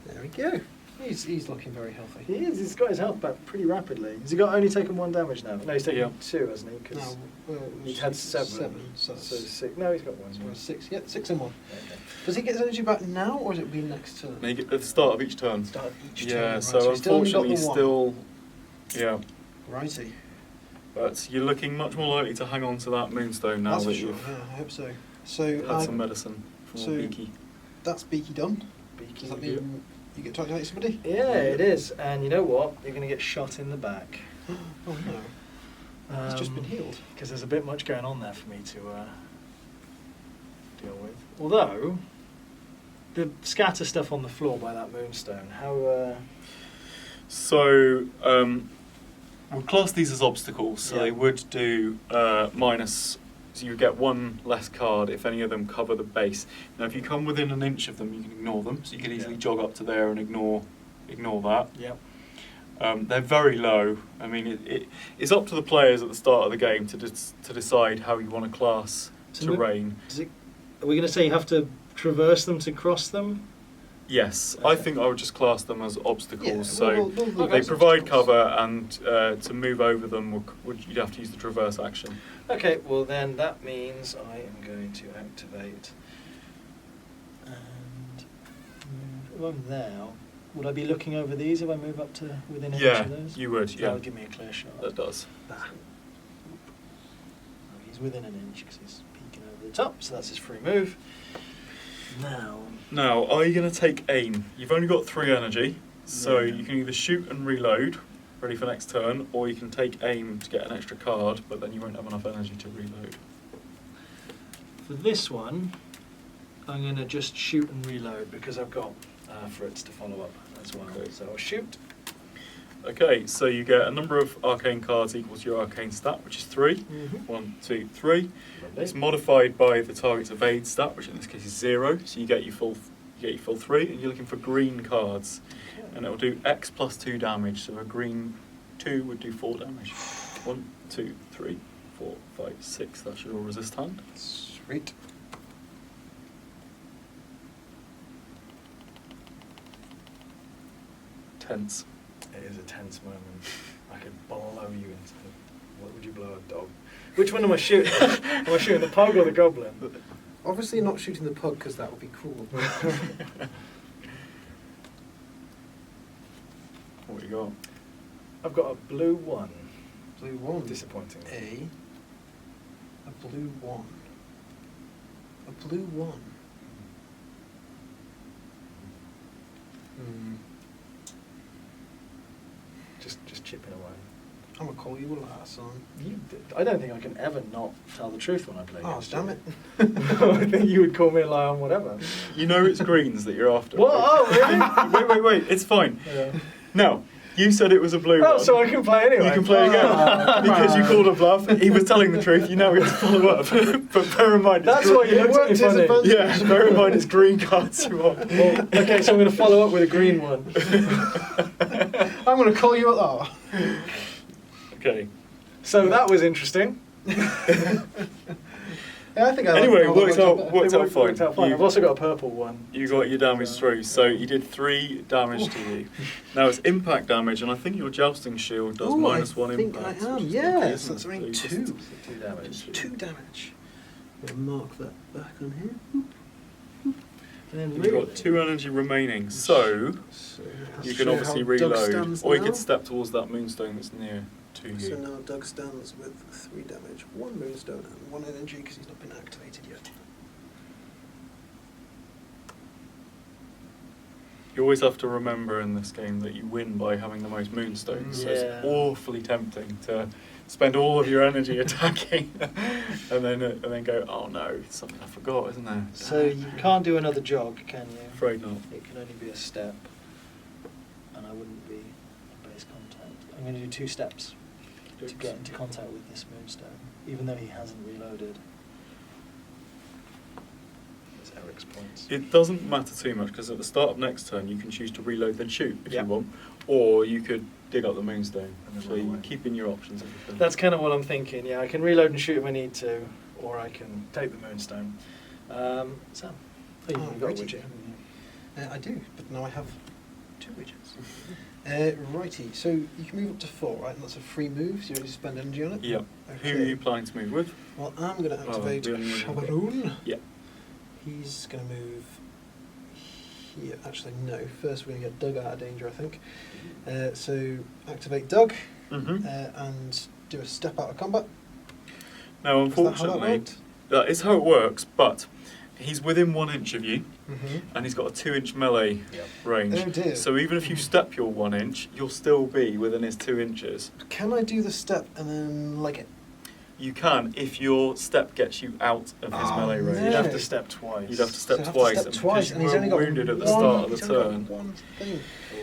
[SPEAKER 1] There we go. He's looking very healthy.
[SPEAKER 3] He is. He's got his health back pretty rapidly. Has he got only taken 1 damage now? No, he's taken
[SPEAKER 2] Yeah.
[SPEAKER 3] 2, hasn't he? 'Cause he's had 7.
[SPEAKER 1] So
[SPEAKER 3] So
[SPEAKER 1] that's
[SPEAKER 3] 6. No, he's got 1.
[SPEAKER 1] so 6. Yeah, 6 and 1.
[SPEAKER 3] Okay.
[SPEAKER 1] Does he get his energy back now, or is it be next turn?
[SPEAKER 2] At the start of each turn.
[SPEAKER 1] Start each
[SPEAKER 2] Yeah,
[SPEAKER 1] turn, right,
[SPEAKER 2] so
[SPEAKER 1] he's still only got
[SPEAKER 2] unfortunately
[SPEAKER 1] the one.
[SPEAKER 2] still... Yeah.
[SPEAKER 1] Righty.
[SPEAKER 2] But you're looking much more likely to hang on to that Moonstone now
[SPEAKER 1] That's for
[SPEAKER 2] that
[SPEAKER 1] sure.
[SPEAKER 2] you've
[SPEAKER 1] Yeah, I hope so. So
[SPEAKER 2] had some medicine from
[SPEAKER 1] so-
[SPEAKER 2] Beaky.
[SPEAKER 1] that's Beaky done.
[SPEAKER 3] Beaky.
[SPEAKER 1] Does that mean you get to activate somebody?
[SPEAKER 3] Yeah, it is. And you know what? You're going to get shot in the back.
[SPEAKER 1] Oh no. He's just been healed.
[SPEAKER 3] Because there's a bit much going on there for me to deal with. Although, the scatter stuff on the floor by that Moonstone, how...
[SPEAKER 2] So, we'll class these as obstacles, so
[SPEAKER 3] Yeah.
[SPEAKER 2] they would do minus, so you get 1 less card if any of them cover the base. Now if you come within an inch of them, you can ignore them, so you can easily
[SPEAKER 3] Yeah.
[SPEAKER 2] jog up to there and ignore that.
[SPEAKER 3] Yep.
[SPEAKER 2] They're very low. I mean, it's up to the players at the start of the game to decide how you want to class
[SPEAKER 3] So
[SPEAKER 2] terrain.
[SPEAKER 3] Are we going to say you have to traverse them to cross them?
[SPEAKER 2] Yes, I
[SPEAKER 3] Okay.
[SPEAKER 2] think I would just class them as obstacles.
[SPEAKER 1] Yeah,
[SPEAKER 2] so
[SPEAKER 1] we'll leave
[SPEAKER 2] they
[SPEAKER 1] those
[SPEAKER 2] provide
[SPEAKER 1] obstacles.
[SPEAKER 2] cover, and to move over them, you'd have to use the traverse action.
[SPEAKER 3] Okay, well then that means I am going to activate and move. If I'm there, would I be looking over these if I move up to within an inch
[SPEAKER 2] Yeah,
[SPEAKER 3] of those?
[SPEAKER 2] you would.
[SPEAKER 3] So
[SPEAKER 2] Yeah,
[SPEAKER 3] that'll give me a clear shot.
[SPEAKER 2] that does.
[SPEAKER 3] Oh, he's within an inch because he's peeking over the top, so that's his free move.
[SPEAKER 2] Now, are you going to take aim? You've only got 3 energy, so
[SPEAKER 3] Yeah.
[SPEAKER 2] you can either shoot and reload, ready for next turn, or you can take aim to get an extra card, but then you won't have enough energy to reload.
[SPEAKER 3] For this one, I'm going to just shoot and reload because I've got Fritz to follow up as well.
[SPEAKER 2] Okay.
[SPEAKER 3] So I'll shoot.
[SPEAKER 2] Okay, so you get a number of arcane cards equal to your arcane stat, which is 3.
[SPEAKER 3] Mm-hmm.
[SPEAKER 2] 1, 2, 3. It's modified by the target's evade stat, which in this case is 0. So you get your full 3, and you're looking for green cards, and it will do X plus 2 damage. So a green 2 would do 4 damage. 1, 2, 3, 4, 5, 6. That's your resist hand.
[SPEAKER 1] Sweet.
[SPEAKER 2] Tense.
[SPEAKER 3] It is a tense moment. I could blow you into. What would you blow a dog? Which one am I shooting? Am I shooting the pug or the goblin?
[SPEAKER 1] Obviously not shooting the pug because that would be cruel.
[SPEAKER 2] What you got?
[SPEAKER 3] I've got a blue 1.
[SPEAKER 1] Blue 1.
[SPEAKER 3] Disappointing.
[SPEAKER 1] A blue 1. A blue 1.
[SPEAKER 3] Just chipping away.
[SPEAKER 1] I'm gonna call you a liar, son.
[SPEAKER 3] I don't think I can ever not tell the truth when I play
[SPEAKER 1] Oh,
[SPEAKER 3] against
[SPEAKER 1] damn
[SPEAKER 3] you.
[SPEAKER 1] it.
[SPEAKER 3] I think you would call me a liar on whatever.
[SPEAKER 2] You know it's greens that you're after.
[SPEAKER 3] What? Oh, really?
[SPEAKER 2] Wait, it's fine.
[SPEAKER 3] Yeah.
[SPEAKER 2] Now, you said it was a blue
[SPEAKER 3] Oh,
[SPEAKER 2] one.
[SPEAKER 3] so I can play anyway.
[SPEAKER 2] You can play again.
[SPEAKER 3] Oh.
[SPEAKER 2] Because you called a bluff. He was telling the truth. You now get to follow up. But bear in mind,
[SPEAKER 3] That's why you
[SPEAKER 1] It
[SPEAKER 3] looked at me
[SPEAKER 1] worked his
[SPEAKER 3] funny.
[SPEAKER 1] advantage.
[SPEAKER 2] Yeah, bear in mind it's green cards you want.
[SPEAKER 3] Well, okay, so I'm going to follow up with a green one.
[SPEAKER 1] I'm gonna call you a liar.
[SPEAKER 2] Okay.
[SPEAKER 3] So that was interesting.
[SPEAKER 1] Yeah, I think I like
[SPEAKER 2] Anyway,
[SPEAKER 1] how
[SPEAKER 2] it worked
[SPEAKER 1] that
[SPEAKER 2] out.
[SPEAKER 1] better.
[SPEAKER 2] Worked out fine.
[SPEAKER 3] Worked out fine. I've also got a purple one.
[SPEAKER 2] You got your damage through, so you did 3 damage to you. Now it's impact damage, and I think your jousting shield does
[SPEAKER 1] Ooh,
[SPEAKER 2] -1
[SPEAKER 1] I think
[SPEAKER 2] impact.
[SPEAKER 1] I am,
[SPEAKER 2] which is
[SPEAKER 1] yes,
[SPEAKER 2] lucky,
[SPEAKER 1] that's
[SPEAKER 2] isn't it?
[SPEAKER 1] only
[SPEAKER 2] So you
[SPEAKER 1] 2.
[SPEAKER 2] just-
[SPEAKER 3] 2 damage.
[SPEAKER 1] 2 damage. I'm gonna mark that back on here.
[SPEAKER 3] And then
[SPEAKER 2] You've got 2 energy remaining, so
[SPEAKER 1] So
[SPEAKER 2] you can
[SPEAKER 1] show
[SPEAKER 2] obviously
[SPEAKER 1] how Doug
[SPEAKER 2] reload,
[SPEAKER 1] stands
[SPEAKER 2] or you
[SPEAKER 1] now.
[SPEAKER 2] could step towards that moonstone that's near to
[SPEAKER 1] So
[SPEAKER 2] you.
[SPEAKER 1] now Doug stands with 3 damage, 1 moonstone and 1 energy because he's not been activated yet.
[SPEAKER 2] You always have to remember in this game that you win by having the most moonstones. So
[SPEAKER 3] Yeah.
[SPEAKER 2] it's awfully tempting to spend all of your energy attacking and then go, oh no, it's something I forgot, isn't there?
[SPEAKER 3] So you can't do another jog, can you?
[SPEAKER 2] Afraid not.
[SPEAKER 3] It can only be a step, and I wouldn't be in base contact. I'm going to do 2 steps to get into contact with this moonstone, even though he hasn't reloaded. There's Eric's points.
[SPEAKER 2] It doesn't matter too much because at the start of next turn you can choose to reload then shoot if
[SPEAKER 3] Yeah.
[SPEAKER 2] you want, or you could dig up the moonstone.
[SPEAKER 3] And then
[SPEAKER 2] So
[SPEAKER 3] run
[SPEAKER 2] you
[SPEAKER 3] away.
[SPEAKER 2] keep in your options. Everything.
[SPEAKER 3] That's kind of what I'm thinking. Yeah, I can reload and shoot if I need to, or I can take the moonstone. Sam, you've got a
[SPEAKER 1] righty.
[SPEAKER 3] widget, haven't you?
[SPEAKER 1] I do, but now I have 2 widgets. Righty, so you can move up to 4, right? And that's a free move, so you already spend energy on it?
[SPEAKER 2] Yeah.
[SPEAKER 1] Okay.
[SPEAKER 2] Who are you planning to move with?
[SPEAKER 1] Well, I'm going to activate
[SPEAKER 2] we only move one.
[SPEAKER 1] Shabaroon.
[SPEAKER 2] Yeah.
[SPEAKER 1] He's going to move here. Actually, no. First, we're going to get Doug out of danger, I think. So, activate Doug
[SPEAKER 2] Mm-hmm.
[SPEAKER 1] and do a step out of combat.
[SPEAKER 2] Now,
[SPEAKER 1] Is that how that
[SPEAKER 2] unfortunately,
[SPEAKER 1] worked?
[SPEAKER 2] that is how it works, but he's within 1 inch of you,
[SPEAKER 1] Mm-hmm.
[SPEAKER 2] and he's got a 2-inch melee range.
[SPEAKER 1] Oh dear.
[SPEAKER 2] So even if you step your 1 inch, you'll still be within his 2 inches.
[SPEAKER 1] Can I do the step and then leg it?
[SPEAKER 2] You can if your step gets you out of his
[SPEAKER 1] Oh,
[SPEAKER 2] melee range.
[SPEAKER 3] You'd
[SPEAKER 1] no.
[SPEAKER 3] have to step twice.
[SPEAKER 2] You'd have to
[SPEAKER 1] So
[SPEAKER 2] step
[SPEAKER 1] I have
[SPEAKER 2] twice,
[SPEAKER 1] to step
[SPEAKER 2] and
[SPEAKER 1] twice,
[SPEAKER 2] because
[SPEAKER 1] and
[SPEAKER 2] you
[SPEAKER 1] he's
[SPEAKER 2] were
[SPEAKER 1] only got
[SPEAKER 2] wounded at the
[SPEAKER 1] one-
[SPEAKER 2] start of
[SPEAKER 1] he's
[SPEAKER 2] the
[SPEAKER 1] only got
[SPEAKER 2] turn.
[SPEAKER 1] one thing.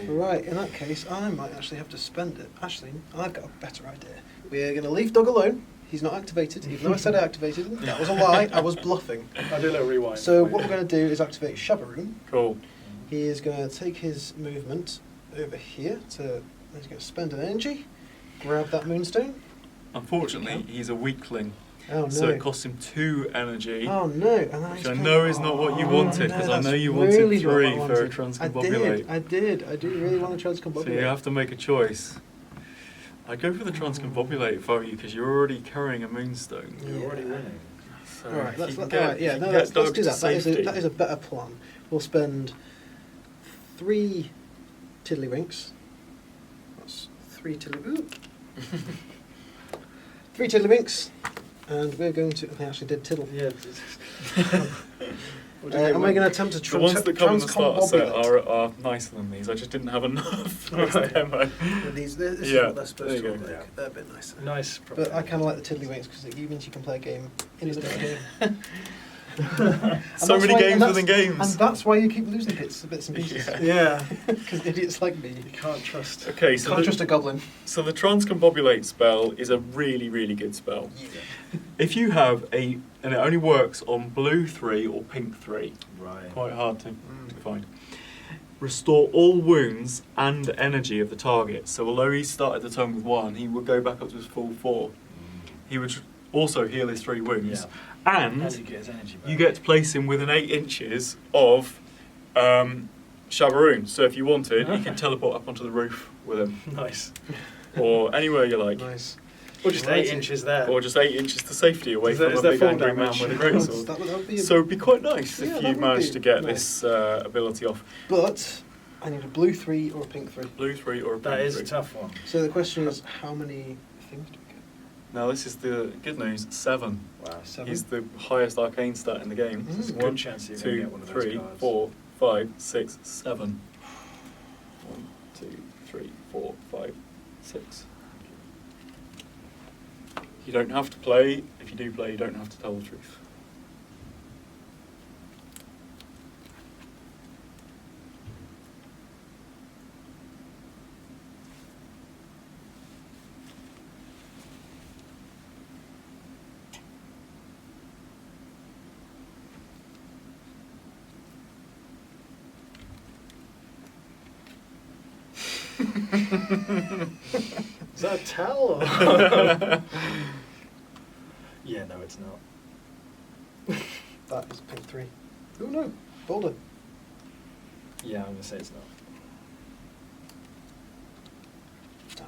[SPEAKER 3] Ooh.
[SPEAKER 1] Right, in that case, I might actually have to spend it. Actually, I've got a better idea. We're going to leave Doug alone. He's not activated, even though I said I activated him. That was a lie. I was bluffing.
[SPEAKER 3] I'll do a little rewind.
[SPEAKER 1] So
[SPEAKER 3] for
[SPEAKER 1] what
[SPEAKER 3] you.
[SPEAKER 1] we're going to do is activate Shabaroon.
[SPEAKER 2] Cool.
[SPEAKER 1] He is going to take his movement over here to. He's going to spend an energy, grab that moonstone.
[SPEAKER 2] Unfortunately, he's a weakling,
[SPEAKER 1] Oh no!
[SPEAKER 2] so it costs him 2 energy.
[SPEAKER 1] Oh no! And then
[SPEAKER 2] Which
[SPEAKER 1] he's
[SPEAKER 2] I
[SPEAKER 1] going-
[SPEAKER 2] know is not what you
[SPEAKER 1] Oh,
[SPEAKER 2] wanted,
[SPEAKER 1] no,
[SPEAKER 2] 'cause I know
[SPEAKER 1] that's
[SPEAKER 2] you wanted
[SPEAKER 1] really what I
[SPEAKER 2] 3 for a
[SPEAKER 1] wanted.
[SPEAKER 2] transcombobulate.
[SPEAKER 1] I did. I do really want to transcombobulate.
[SPEAKER 2] So you have to make a choice. I'd go for the transcombobulate if I were you, because you're already carrying a moonstone.
[SPEAKER 3] You're already winning.
[SPEAKER 2] So
[SPEAKER 1] All right,
[SPEAKER 2] if
[SPEAKER 1] let's,
[SPEAKER 2] you can
[SPEAKER 1] all
[SPEAKER 2] get-
[SPEAKER 1] right, yeah,
[SPEAKER 2] if you
[SPEAKER 1] no,
[SPEAKER 2] can
[SPEAKER 1] let's
[SPEAKER 2] get
[SPEAKER 1] do
[SPEAKER 2] Doug to
[SPEAKER 1] that.
[SPEAKER 2] safety.
[SPEAKER 1] That is a better plan. We'll spend 3 tiddlywinks. That's 3 ooh. 3 tiddlywinks, and we're going to. I actually did tiddle.
[SPEAKER 3] Yeah.
[SPEAKER 1] And we're going to attempt to
[SPEAKER 2] The ones that come in the starter set
[SPEAKER 1] transcombobulate.
[SPEAKER 2] are nicer than these. I just didn't have enough for this
[SPEAKER 3] Right.
[SPEAKER 2] demo.
[SPEAKER 1] This is
[SPEAKER 2] Yeah,
[SPEAKER 1] what they're supposed
[SPEAKER 2] there
[SPEAKER 1] to
[SPEAKER 2] you
[SPEAKER 1] look
[SPEAKER 2] go.
[SPEAKER 1] like. They're a bit nicer.
[SPEAKER 3] Nice.
[SPEAKER 1] But I kind of like the tiddlywinks because it means you can play a game in the
[SPEAKER 3] Please
[SPEAKER 1] game.
[SPEAKER 2] So many games within games.
[SPEAKER 1] And that's why you keep losing bits and pieces.
[SPEAKER 2] Yeah.
[SPEAKER 3] Yeah.
[SPEAKER 1] Because idiots like me.
[SPEAKER 3] You can't trust.
[SPEAKER 2] Okay, so
[SPEAKER 1] Can't trust a goblin.
[SPEAKER 2] the transcombobulate spell is a really, really good spell. If you have and it only works on blue 3 or pink 3,
[SPEAKER 3] Right.
[SPEAKER 2] quite hard to find. Restore all wounds and energy of the target. So although he started the turn with 1, he would go back up to his full 4. He would also heal his 3 wounds.
[SPEAKER 3] And
[SPEAKER 2] And
[SPEAKER 3] you get his energy back.
[SPEAKER 2] you get to place him within 8 inches of Shabaroon. So if you wanted, you can teleport up onto the roof with him.
[SPEAKER 3] Nice.
[SPEAKER 2] Or anywhere you like.
[SPEAKER 1] Nice.
[SPEAKER 3] Or just 8 inches there.
[SPEAKER 2] Or just 8 inches to safety away
[SPEAKER 3] Is there-
[SPEAKER 2] from
[SPEAKER 3] is
[SPEAKER 2] a
[SPEAKER 3] there
[SPEAKER 2] big
[SPEAKER 3] fall
[SPEAKER 2] angry man
[SPEAKER 3] damage?
[SPEAKER 2] with a greatsword.
[SPEAKER 1] That would be
[SPEAKER 2] So it'd be quite nice
[SPEAKER 1] Yeah,
[SPEAKER 2] if
[SPEAKER 1] that
[SPEAKER 2] you
[SPEAKER 1] would
[SPEAKER 2] managed
[SPEAKER 1] be
[SPEAKER 2] to get
[SPEAKER 1] nice.
[SPEAKER 2] this ability off.
[SPEAKER 1] But I need a blue 3 or a pink 3.
[SPEAKER 2] Blue 3 or a pink
[SPEAKER 3] That is
[SPEAKER 2] 3.
[SPEAKER 3] a tough one.
[SPEAKER 1] So the question is, how many things do we get?
[SPEAKER 2] Now this is the good news, 7.
[SPEAKER 3] Wow.
[SPEAKER 1] 7.
[SPEAKER 2] He's the highest arcane stat in the game.
[SPEAKER 1] There's a
[SPEAKER 3] good
[SPEAKER 2] 1,
[SPEAKER 3] chance you're gonna
[SPEAKER 2] 2,
[SPEAKER 3] get one of those
[SPEAKER 2] 3,
[SPEAKER 3] cards.
[SPEAKER 2] 4, 5, 6, 7. 1, 2, 3, 4, 5, 6. You don't have to play. If you do play, you don't have to tell the truth.
[SPEAKER 3] Is that a towel? Yeah, no, it's not.
[SPEAKER 1] That is pink 3. Oh no, Boulder.
[SPEAKER 3] Yeah, I'm gonna say it's not.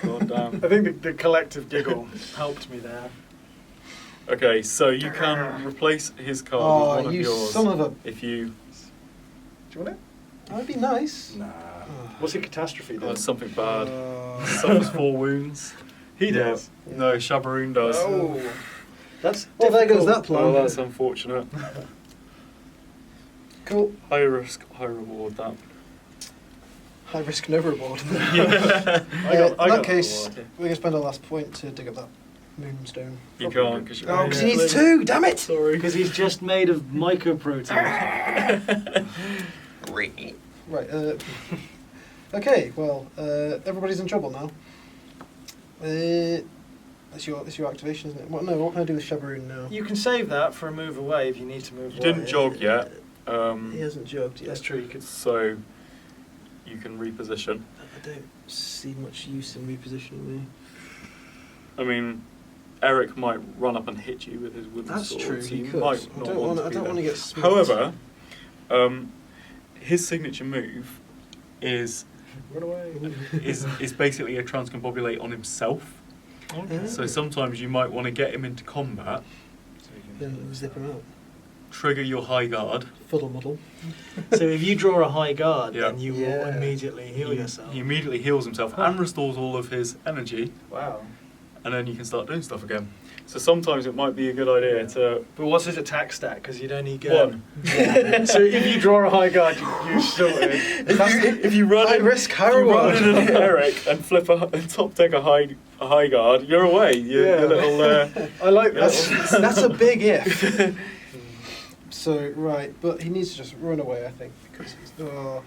[SPEAKER 2] God damn.
[SPEAKER 3] I think the collective giggle helped me there.
[SPEAKER 2] Okay, so you can replace his card
[SPEAKER 1] Oh,
[SPEAKER 2] with one of
[SPEAKER 1] you
[SPEAKER 2] yours
[SPEAKER 1] son of a...
[SPEAKER 2] if you.
[SPEAKER 3] Do you want it?
[SPEAKER 1] That'd be nice.
[SPEAKER 3] Nah. What's a catastrophe
[SPEAKER 2] Oh,
[SPEAKER 3] do?
[SPEAKER 2] it's something bad.
[SPEAKER 1] Uh,
[SPEAKER 2] Suffers 4 wounds.
[SPEAKER 3] He does.
[SPEAKER 2] Yeah. No, Shabaroon does.
[SPEAKER 3] Oh. That's
[SPEAKER 1] Well, there goes
[SPEAKER 3] difficult.
[SPEAKER 1] that plan.
[SPEAKER 2] Oh, that's unfortunate.
[SPEAKER 1] Cool.
[SPEAKER 2] High risk, high reward. That.
[SPEAKER 1] High risk, no reward.
[SPEAKER 2] Yeah.
[SPEAKER 1] In that case, we're going to spend our last point to dig up that Moonstone.
[SPEAKER 2] You can't because
[SPEAKER 1] Oh, because he needs 2, damn it!
[SPEAKER 2] Sorry.
[SPEAKER 3] Because he's just made of mycoprotein.
[SPEAKER 1] Right, okay, well, everybody's in trouble now. It's your activation, isn't it? What can I do with Shabaroon now?
[SPEAKER 3] You can save that for a move away if you need to move
[SPEAKER 2] You
[SPEAKER 3] away.
[SPEAKER 2] didn't jog yet.
[SPEAKER 1] He hasn't jogged yet.
[SPEAKER 3] That's true. You could.
[SPEAKER 2] So you can reposition.
[SPEAKER 1] I don't see much use in repositioning me.
[SPEAKER 2] I mean, Eric might run up and hit you with his wooden
[SPEAKER 1] That's
[SPEAKER 2] sword.
[SPEAKER 1] true,
[SPEAKER 2] So
[SPEAKER 1] he
[SPEAKER 2] you
[SPEAKER 1] could.
[SPEAKER 2] might
[SPEAKER 1] I
[SPEAKER 2] not
[SPEAKER 1] don't
[SPEAKER 2] want
[SPEAKER 1] want
[SPEAKER 2] to be there.
[SPEAKER 1] to get smoked.
[SPEAKER 2] However, his signature move is
[SPEAKER 3] Run away.
[SPEAKER 2] is basically a transcombobulate on himself.
[SPEAKER 1] Okay.
[SPEAKER 2] So sometimes you might want to get him into combat,
[SPEAKER 1] Then zip him out.
[SPEAKER 2] trigger your high guard.
[SPEAKER 1] Fuddle muddle.
[SPEAKER 3] So if you draw a high guard,
[SPEAKER 2] Yeah.
[SPEAKER 3] then you will
[SPEAKER 1] Yeah.
[SPEAKER 3] immediately heal yourself.
[SPEAKER 2] He immediately heals himself and restores all of his energy,
[SPEAKER 3] Wow.
[SPEAKER 2] and then you can start doing stuff again. So sometimes it might be a good idea to
[SPEAKER 3] But what's his attack stat? Because you'd only get
[SPEAKER 2] 1.
[SPEAKER 3] So if you draw a high guard, you sorted.
[SPEAKER 2] If you run
[SPEAKER 1] High
[SPEAKER 2] in,
[SPEAKER 1] risk,
[SPEAKER 2] if
[SPEAKER 1] high
[SPEAKER 2] you run
[SPEAKER 1] reward.
[SPEAKER 2] in an Eric and flip and top deck a high guard, you're away. Your little
[SPEAKER 3] I like that.
[SPEAKER 1] That's a big if. So, right, but he needs to just run away, I think, because he's... or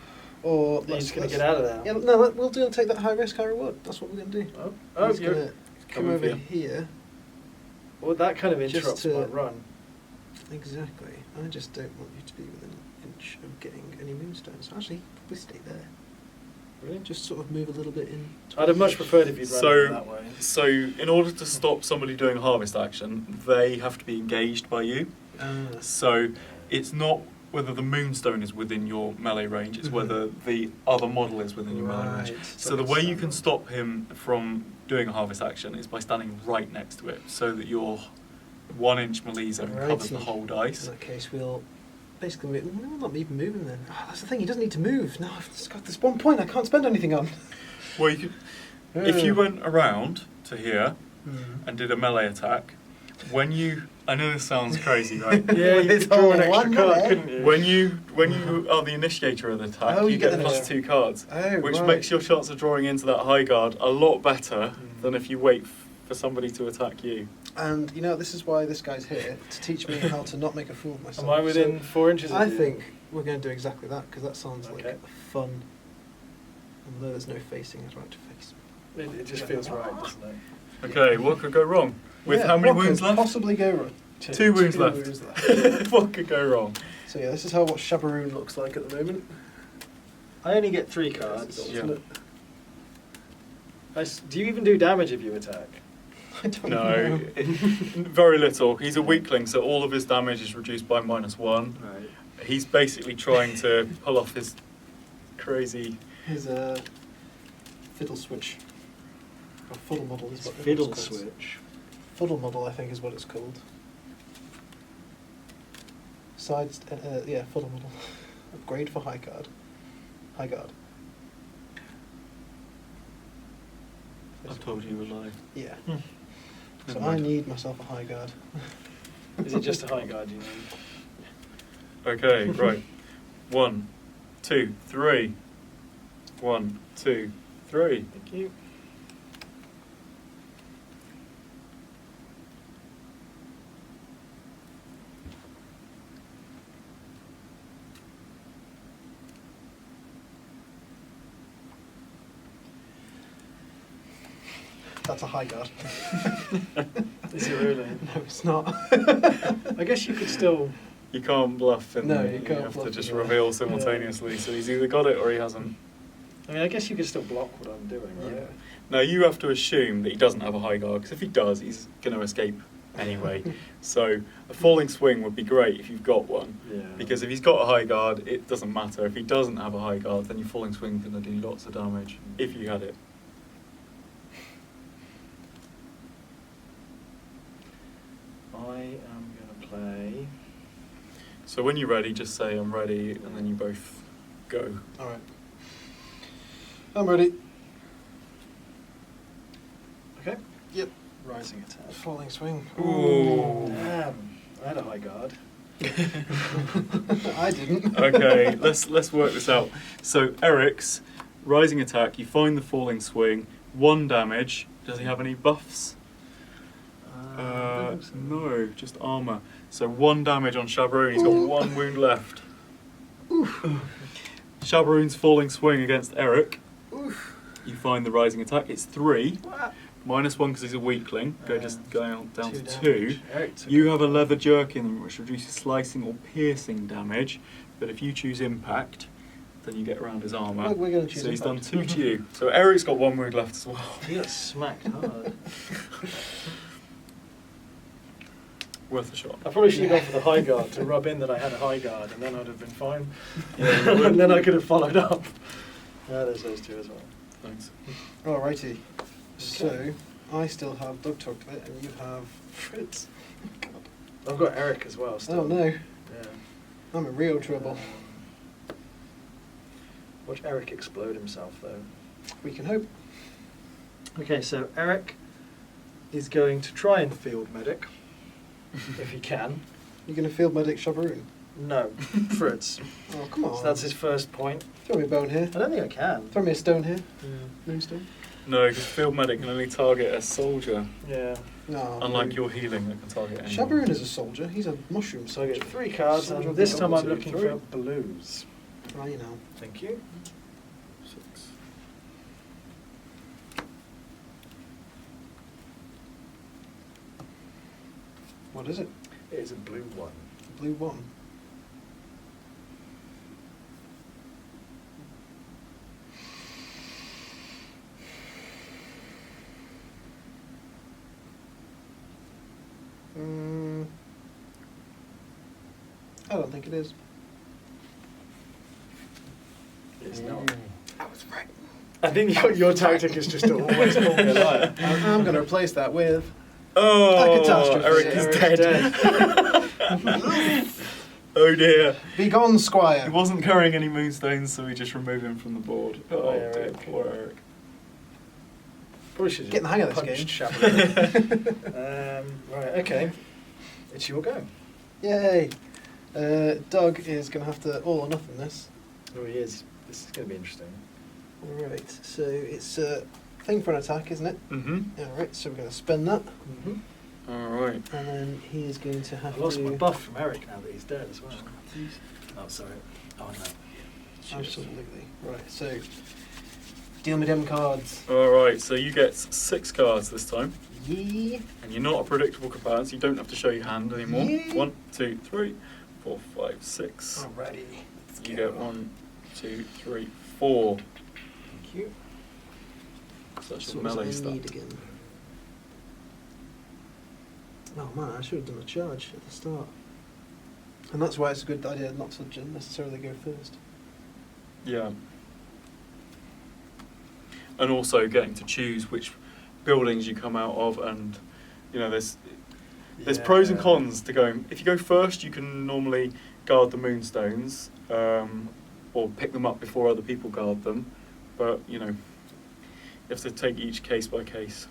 [SPEAKER 3] He's just going to get out of there.
[SPEAKER 1] Yeah, no, we'll take that high risk, high reward. That's what we're going to do. He's
[SPEAKER 3] you're...
[SPEAKER 1] going to come
[SPEAKER 2] coming
[SPEAKER 1] over
[SPEAKER 2] for you.
[SPEAKER 1] here.
[SPEAKER 3] Well, that kind of
[SPEAKER 1] Just
[SPEAKER 3] interrupts
[SPEAKER 1] to-
[SPEAKER 3] my run.
[SPEAKER 1] Exactly. I just don't want you to be within an inch of getting any moonstones. Actually, probably stay there.
[SPEAKER 3] Really?
[SPEAKER 1] Just sort of move a little bit in.
[SPEAKER 3] I'd have much preferred if you'd run
[SPEAKER 2] So-
[SPEAKER 3] that way.
[SPEAKER 2] So in order to stop somebody doing a harvest action, they have to be engaged by you. So it's not whether the Moonstone is within your melee range, it's whether the other model is within your melee range.
[SPEAKER 1] Right.
[SPEAKER 2] So the way you can stop him from doing a harvest action is by standing right next to it, so that your 1 inch melee zone covers the
[SPEAKER 1] Righty.
[SPEAKER 2] whole
[SPEAKER 1] In
[SPEAKER 2] dice.
[SPEAKER 1] that case, we'll basically we'll not even move him then. Oh, that's the thing. He doesn't need to move. No, I've just got this one point I can't spend anything on.
[SPEAKER 2] Well, you could, if you went around to here and did a melee attack, when you, I know this sounds crazy, right?
[SPEAKER 3] Yeah, you
[SPEAKER 1] With
[SPEAKER 3] could draw an
[SPEAKER 1] all
[SPEAKER 3] extra
[SPEAKER 1] one
[SPEAKER 3] card,
[SPEAKER 1] there.
[SPEAKER 3] couldn't you?
[SPEAKER 2] When you are the initiator of the attack,
[SPEAKER 1] Oh,
[SPEAKER 2] you
[SPEAKER 1] you
[SPEAKER 2] get
[SPEAKER 1] get the-
[SPEAKER 2] plus 2 cards,
[SPEAKER 1] Oh,
[SPEAKER 2] which
[SPEAKER 1] right.
[SPEAKER 2] makes your chance of drawing into that high guard a lot better than if you wait for somebody to attack you.
[SPEAKER 1] And you know, this is why this guy's here to teach me how to not make a fool of myself.
[SPEAKER 3] Am I within
[SPEAKER 1] So
[SPEAKER 3] 4 inches of
[SPEAKER 1] I
[SPEAKER 3] you?
[SPEAKER 1] think we're going to do exactly that because that sounds
[SPEAKER 3] Okay.
[SPEAKER 1] like fun. Although there's no facing, it's right to face.
[SPEAKER 3] It just feels right, doesn't it?
[SPEAKER 2] Okay, what could go wrong? With
[SPEAKER 1] Yeah,
[SPEAKER 2] how many
[SPEAKER 1] what could
[SPEAKER 2] wounds left?
[SPEAKER 1] Possibly go wrong.
[SPEAKER 2] 2 wounds left.
[SPEAKER 1] wounds left.
[SPEAKER 2] What could go wrong?
[SPEAKER 1] So yeah, this is how what Shabaroon looks like at the moment.
[SPEAKER 3] I only get 3 cards.
[SPEAKER 2] Yeah.
[SPEAKER 3] Do you even do damage if you attack?
[SPEAKER 1] I don't
[SPEAKER 2] No,
[SPEAKER 1] know.
[SPEAKER 2] very little. He's a weakling, so all of his damage is reduced by -1.
[SPEAKER 3] Right.
[SPEAKER 2] He's basically trying to pull off his crazy.
[SPEAKER 1] His fiddle switch. Or fuddle model is what
[SPEAKER 3] Fiddle
[SPEAKER 1] it's called.
[SPEAKER 3] switch.
[SPEAKER 1] Fuddle model, I think, is what it's called. Sides, yeah, fuddle model. Upgrade for high guard. High guard.
[SPEAKER 2] I told you a lie.
[SPEAKER 1] Yeah.
[SPEAKER 3] Hmm.
[SPEAKER 1] So
[SPEAKER 2] Never
[SPEAKER 1] I
[SPEAKER 2] mind.
[SPEAKER 1] need myself a high guard.
[SPEAKER 3] Is it just a high guard you need?
[SPEAKER 2] Okay, right. 1, 2, 3. 1, 2, 3.
[SPEAKER 3] Thank you.
[SPEAKER 1] That's a high guard.
[SPEAKER 3] Is it really?
[SPEAKER 1] No, it's not.
[SPEAKER 3] I guess you could still.
[SPEAKER 2] You can't bluff, and
[SPEAKER 1] No, you can't
[SPEAKER 2] have
[SPEAKER 1] bluff
[SPEAKER 2] to just
[SPEAKER 1] in that.
[SPEAKER 2] reveal simultaneously. So he's either got it or he hasn't.
[SPEAKER 3] I mean, I guess you could still block what I'm doing, right?
[SPEAKER 1] Yeah.
[SPEAKER 2] Now you have to assume that he doesn't have a high guard, because if he does, he's going to escape anyway. So a falling swing would be great if you've got one,
[SPEAKER 3] Yeah.
[SPEAKER 2] because if he's got a high guard, it doesn't matter. If he doesn't have a high guard, then your falling swing is going to do lots of damage if you had it.
[SPEAKER 3] I am going to play.
[SPEAKER 2] So when you're ready, just say I'm ready, and then you both go.
[SPEAKER 1] Alright. I'm ready.
[SPEAKER 3] Okay.
[SPEAKER 1] Yep.
[SPEAKER 3] Rising attack.
[SPEAKER 1] Falling swing.
[SPEAKER 2] Ooh.
[SPEAKER 3] Damn. I had a high guard.
[SPEAKER 1] I didn't.
[SPEAKER 2] Okay, let's work this out. So Eric's rising attack, you find the falling swing, 1 damage. Does he have any buffs? No, just armour. So 1 damage on Shabroon, he's got 1 wound left. Shabroon's falling swing against Eric.
[SPEAKER 1] Oof.
[SPEAKER 2] You find the rising attack, it's 3. -1 because he's a weakling, going down to 2. You have a leather jerkin which reduces slicing or piercing damage, but if you choose impact, then you get around his armour.
[SPEAKER 1] We're going to choose
[SPEAKER 2] So he's done
[SPEAKER 1] impact.
[SPEAKER 2] 2 to you. So Eric's got 1 wound left as well.
[SPEAKER 3] He got smacked hard.
[SPEAKER 2] Worth a shot.
[SPEAKER 3] I probably should have gone for the high guard to rub in that I had a high guard, and then I'd have been fine. And then I could have followed up. There's those 2 as well.
[SPEAKER 2] Thanks.
[SPEAKER 1] Alrighty. So, I still have Doug talked of it, and you have Fritz. God.
[SPEAKER 3] I've got Eric as well still.
[SPEAKER 1] Oh no,
[SPEAKER 3] Yeah.
[SPEAKER 1] I'm in real trouble.
[SPEAKER 3] Watch Eric explode himself though.
[SPEAKER 1] We can hope.
[SPEAKER 3] Okay, so Eric is going to try and field medic, if he can.
[SPEAKER 1] You're going to field medic Shabroon.
[SPEAKER 3] No, Fritz.
[SPEAKER 1] Oh, come on.
[SPEAKER 3] So that's his first point.
[SPEAKER 1] Throw me a bone here.
[SPEAKER 3] I don't think I can.
[SPEAKER 1] Throw me a stone here.
[SPEAKER 3] Yeah.
[SPEAKER 1] Moonstone.
[SPEAKER 2] No, because field medic can only target a soldier,
[SPEAKER 3] Yeah.
[SPEAKER 1] No.
[SPEAKER 2] unlike your healing that can target anyone.
[SPEAKER 1] Shabroon is a soldier. He's a mushroom
[SPEAKER 3] So I
[SPEAKER 1] soldier.
[SPEAKER 3] get 3 cards,
[SPEAKER 1] Soldier
[SPEAKER 3] and
[SPEAKER 1] of
[SPEAKER 3] this
[SPEAKER 1] the
[SPEAKER 3] time I'm
[SPEAKER 1] Goblin
[SPEAKER 3] looking
[SPEAKER 1] Gaming.
[SPEAKER 3] for blues.
[SPEAKER 1] Right, you know.
[SPEAKER 3] Thank you.
[SPEAKER 2] 6.
[SPEAKER 1] What is it?
[SPEAKER 3] It is a blue one.
[SPEAKER 1] Blue one. I don't think it is.
[SPEAKER 3] It's not.
[SPEAKER 1] I was right.
[SPEAKER 3] I think your tactic is just to always call me a liar.
[SPEAKER 1] I'm going to replace that with.
[SPEAKER 2] Oh,
[SPEAKER 1] A catastrophe.
[SPEAKER 2] Eric is
[SPEAKER 3] Eric's
[SPEAKER 2] dead. Oh dear.
[SPEAKER 1] Be gone, Squire.
[SPEAKER 2] He wasn't carrying any moonstones, so we just removed him from the board.
[SPEAKER 3] Oh,
[SPEAKER 2] dear,
[SPEAKER 3] Eric.
[SPEAKER 2] poor Eric.
[SPEAKER 3] Probably should
[SPEAKER 1] Getting the hang of this
[SPEAKER 3] punched
[SPEAKER 1] game.
[SPEAKER 3] Shabroon. Right, okay. It's your go.
[SPEAKER 1] Yay. Doug is going to have to all or nothing this.
[SPEAKER 3] Oh, he is. This is going to be interesting.
[SPEAKER 1] Right, so it's a thing for an attack, isn't it?
[SPEAKER 2] Mm-hmm.
[SPEAKER 1] Alright, so we're going to spend that.
[SPEAKER 3] Mm-hmm.
[SPEAKER 2] Alright.
[SPEAKER 1] And then he is going to have
[SPEAKER 3] I lost
[SPEAKER 1] to...
[SPEAKER 3] my buff from Eric now that he's dead as well. Oh, sorry. Oh, no.
[SPEAKER 1] Absolutely. Right, so... Deal me them cards.
[SPEAKER 2] Alright, so you get 6 cards this time.
[SPEAKER 1] Yeah.
[SPEAKER 2] And you're not a predictable combatant, so you don't have to show your hand anymore.
[SPEAKER 1] Yeah.
[SPEAKER 2] 1, 2, 3, 4, 5, 6.
[SPEAKER 1] Alrighty.
[SPEAKER 2] You get 1, 2, 3, 4.
[SPEAKER 3] Thank you.
[SPEAKER 2] So that's
[SPEAKER 1] So
[SPEAKER 2] your
[SPEAKER 1] what
[SPEAKER 2] melee
[SPEAKER 1] does I
[SPEAKER 2] stuff.
[SPEAKER 1] need again? Oh man, I should have done a charge at the start. And that's why it's a good idea not to necessarily go first.
[SPEAKER 2] Yeah. And also getting to choose which buildings you come out of, and you know there's pros and cons to going. If you go first, you can normally guard the moonstones, or pick them up before other people guard them. But you know, you have to take each case by case.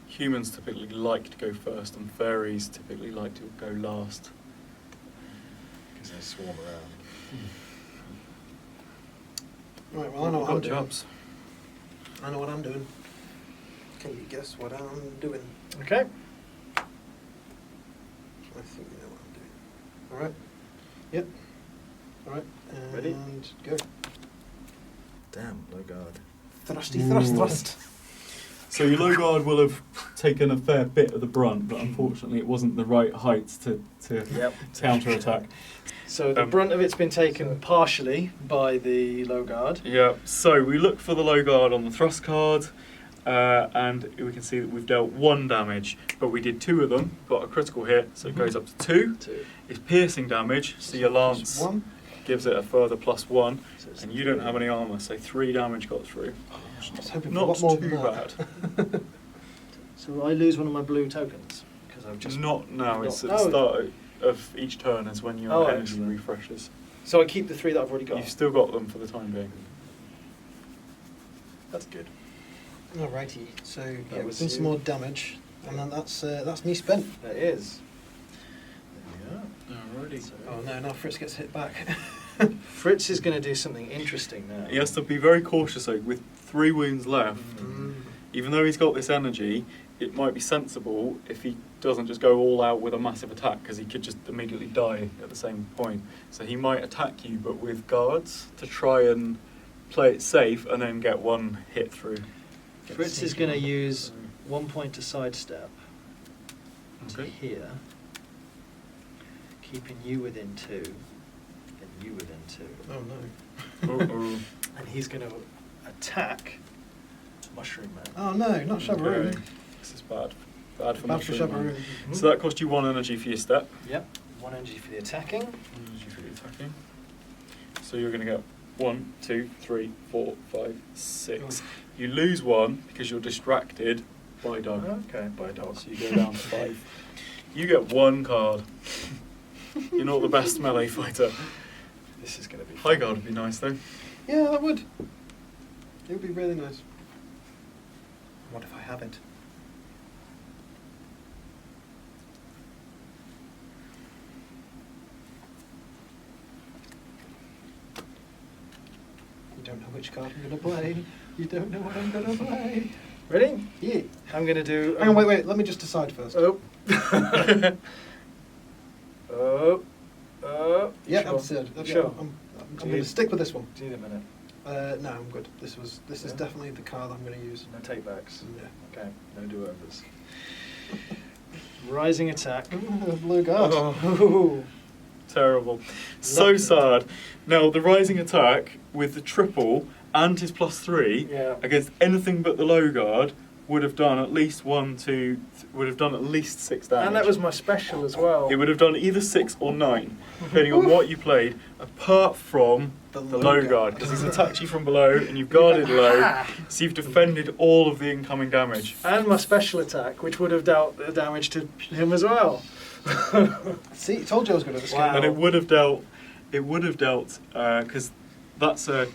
[SPEAKER 2] Humans typically like to go first, and fairies typically like to go last.
[SPEAKER 3] Because they swarm around.
[SPEAKER 1] Right, well I know what I'm
[SPEAKER 2] Got
[SPEAKER 1] doing.
[SPEAKER 2] jobs.
[SPEAKER 1] I know what I'm doing. Can you guess what I'm doing?
[SPEAKER 3] Okay.
[SPEAKER 1] I think you know what I'm doing. Alright. Yep. Alright. And
[SPEAKER 3] Ready?
[SPEAKER 1] go.
[SPEAKER 3] Damn, low guard.
[SPEAKER 1] Thrusty thrust thrust.
[SPEAKER 2] So your low guard will have taken a fair bit of the brunt, but unfortunately it wasn't the right height to
[SPEAKER 3] Yep.
[SPEAKER 2] counter attack.
[SPEAKER 3] So the brunt of it's been taken partially by the low guard.
[SPEAKER 2] Yeah, so we look for the low guard on the thrust card, and we can see that we've dealt 1 damage, but we did 2 of them, got a critical hit, so it goes up to 2.
[SPEAKER 3] 2.
[SPEAKER 2] It's piercing damage, so your lance
[SPEAKER 1] One.
[SPEAKER 2] gives it a further +1,
[SPEAKER 3] So it's
[SPEAKER 2] and you don't
[SPEAKER 3] 3.
[SPEAKER 2] have any armour, so 3 damage got through.
[SPEAKER 1] I was hoping
[SPEAKER 2] Not
[SPEAKER 1] for a lot more
[SPEAKER 2] too
[SPEAKER 1] than
[SPEAKER 2] bad.
[SPEAKER 1] that.
[SPEAKER 3] So I lose one of my blue tokens because I've just.
[SPEAKER 2] Not now, it's at
[SPEAKER 3] not-
[SPEAKER 2] the
[SPEAKER 3] oh.
[SPEAKER 2] start of each turn is when your
[SPEAKER 3] Oh,
[SPEAKER 2] energy
[SPEAKER 3] excellent.
[SPEAKER 2] refreshes.
[SPEAKER 3] So I keep the 3 that I've already got.
[SPEAKER 2] You've still got them for the time being.
[SPEAKER 3] That's good.
[SPEAKER 1] Alrighty, so yeah, we've
[SPEAKER 3] was
[SPEAKER 1] done
[SPEAKER 3] you.
[SPEAKER 1] some more damage. And then that's me spent.
[SPEAKER 3] That is. There
[SPEAKER 2] Alrighty.
[SPEAKER 3] So
[SPEAKER 1] Oh no, now Fritz gets hit back.
[SPEAKER 3] Fritz is going to do something interesting now.
[SPEAKER 2] He has to be very cautious though. With 3 wounds left, even though he's got this energy, it might be sensible if he doesn't just go all out with a massive attack, because he could just immediately die at the same point. So he might attack you, but with guards, to try and play it safe and then get 1 hit through.
[SPEAKER 3] Fritz is going to use 1 point to sidestep to
[SPEAKER 2] Okay.
[SPEAKER 3] here, keeping you within 2 and you within 2.
[SPEAKER 1] Oh no.
[SPEAKER 2] Uh-oh.
[SPEAKER 3] And he's going to attack Mushroom Man.
[SPEAKER 1] Oh no, not Shabaroon.
[SPEAKER 2] Okay. This is bad. Bad for
[SPEAKER 1] Bad for
[SPEAKER 2] Mushroom Man.
[SPEAKER 1] Shabaroon.
[SPEAKER 2] So that cost you 1 energy for your step.
[SPEAKER 3] Yep. 1 energy for the attacking.
[SPEAKER 2] 1 energy for the attacking. So you're going to get 1, 2, 3, 4, 5, 6. You lose 1 because you're distracted by dog.
[SPEAKER 3] Okay, by dog.
[SPEAKER 2] So you go down to 5. You get 1 card. You're not the best melee fighter.
[SPEAKER 3] This is going to be
[SPEAKER 2] High guard would be nice though.
[SPEAKER 1] Yeah, that would. It would be really nice. What if I have it? You don't know which card I'm going to play. You don't know what I'm going to play.
[SPEAKER 3] Ready?
[SPEAKER 1] Yeah.
[SPEAKER 3] I'm going to do...
[SPEAKER 1] Hang on, wait. Let me just decide first.
[SPEAKER 3] Oh.
[SPEAKER 1] Yeah,
[SPEAKER 3] Sure.
[SPEAKER 1] I'm decided. Okay,
[SPEAKER 3] Sure.
[SPEAKER 1] I'm going to stick with this one.
[SPEAKER 3] Do you need a minute?
[SPEAKER 1] No, I'm good. This is
[SPEAKER 3] Yeah.
[SPEAKER 1] definitely the card I'm going to use.
[SPEAKER 3] No take-backs?
[SPEAKER 1] Yeah.
[SPEAKER 3] Okay, no do-overs. Rising attack.
[SPEAKER 1] Blue guard.
[SPEAKER 3] Ooh.
[SPEAKER 2] Terrible. So
[SPEAKER 3] Lucky.
[SPEAKER 2] sad. Now the rising attack with the triple and his +3
[SPEAKER 3] Yeah.
[SPEAKER 2] against anything but the low guard would have done at least 6 damage.
[SPEAKER 3] And that was my special as well.
[SPEAKER 2] It would have done either 6 or 9, depending on what you played, apart from
[SPEAKER 1] The
[SPEAKER 2] the
[SPEAKER 1] low
[SPEAKER 2] low guard, because he's attacked you from below and you've guarded low, so you've defended all of the incoming damage.
[SPEAKER 3] And my special attack, which would have dealt the damage to him as well.
[SPEAKER 1] See, I told you I was good at this
[SPEAKER 3] Wow.
[SPEAKER 1] game.
[SPEAKER 2] And it would have dealt, because that's a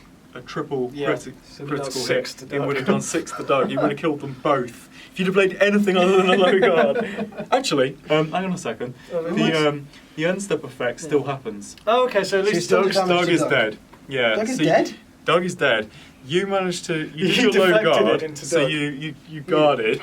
[SPEAKER 2] triple
[SPEAKER 3] Yeah,
[SPEAKER 2] critical
[SPEAKER 3] so it would have
[SPEAKER 2] hit.
[SPEAKER 3] done 6 to
[SPEAKER 2] It
[SPEAKER 3] Doug.
[SPEAKER 2] would have done 6 to Doug. He would have killed them both. If you'd have played anything other than a low guard. Actually, hang on a second. The end step effect still happens.
[SPEAKER 3] Oh, okay, so at
[SPEAKER 1] So you
[SPEAKER 3] least
[SPEAKER 1] still
[SPEAKER 3] Doug's...
[SPEAKER 1] damage
[SPEAKER 2] Doug
[SPEAKER 1] to
[SPEAKER 2] is
[SPEAKER 1] Doug.
[SPEAKER 2] dead. Yeah.
[SPEAKER 1] Doug is
[SPEAKER 2] so
[SPEAKER 1] dead?
[SPEAKER 2] Doug is dead. You managed to. You did
[SPEAKER 3] You
[SPEAKER 2] your low
[SPEAKER 3] deflected it
[SPEAKER 2] guard,
[SPEAKER 3] into
[SPEAKER 2] so
[SPEAKER 3] Doug.
[SPEAKER 2] you guarded.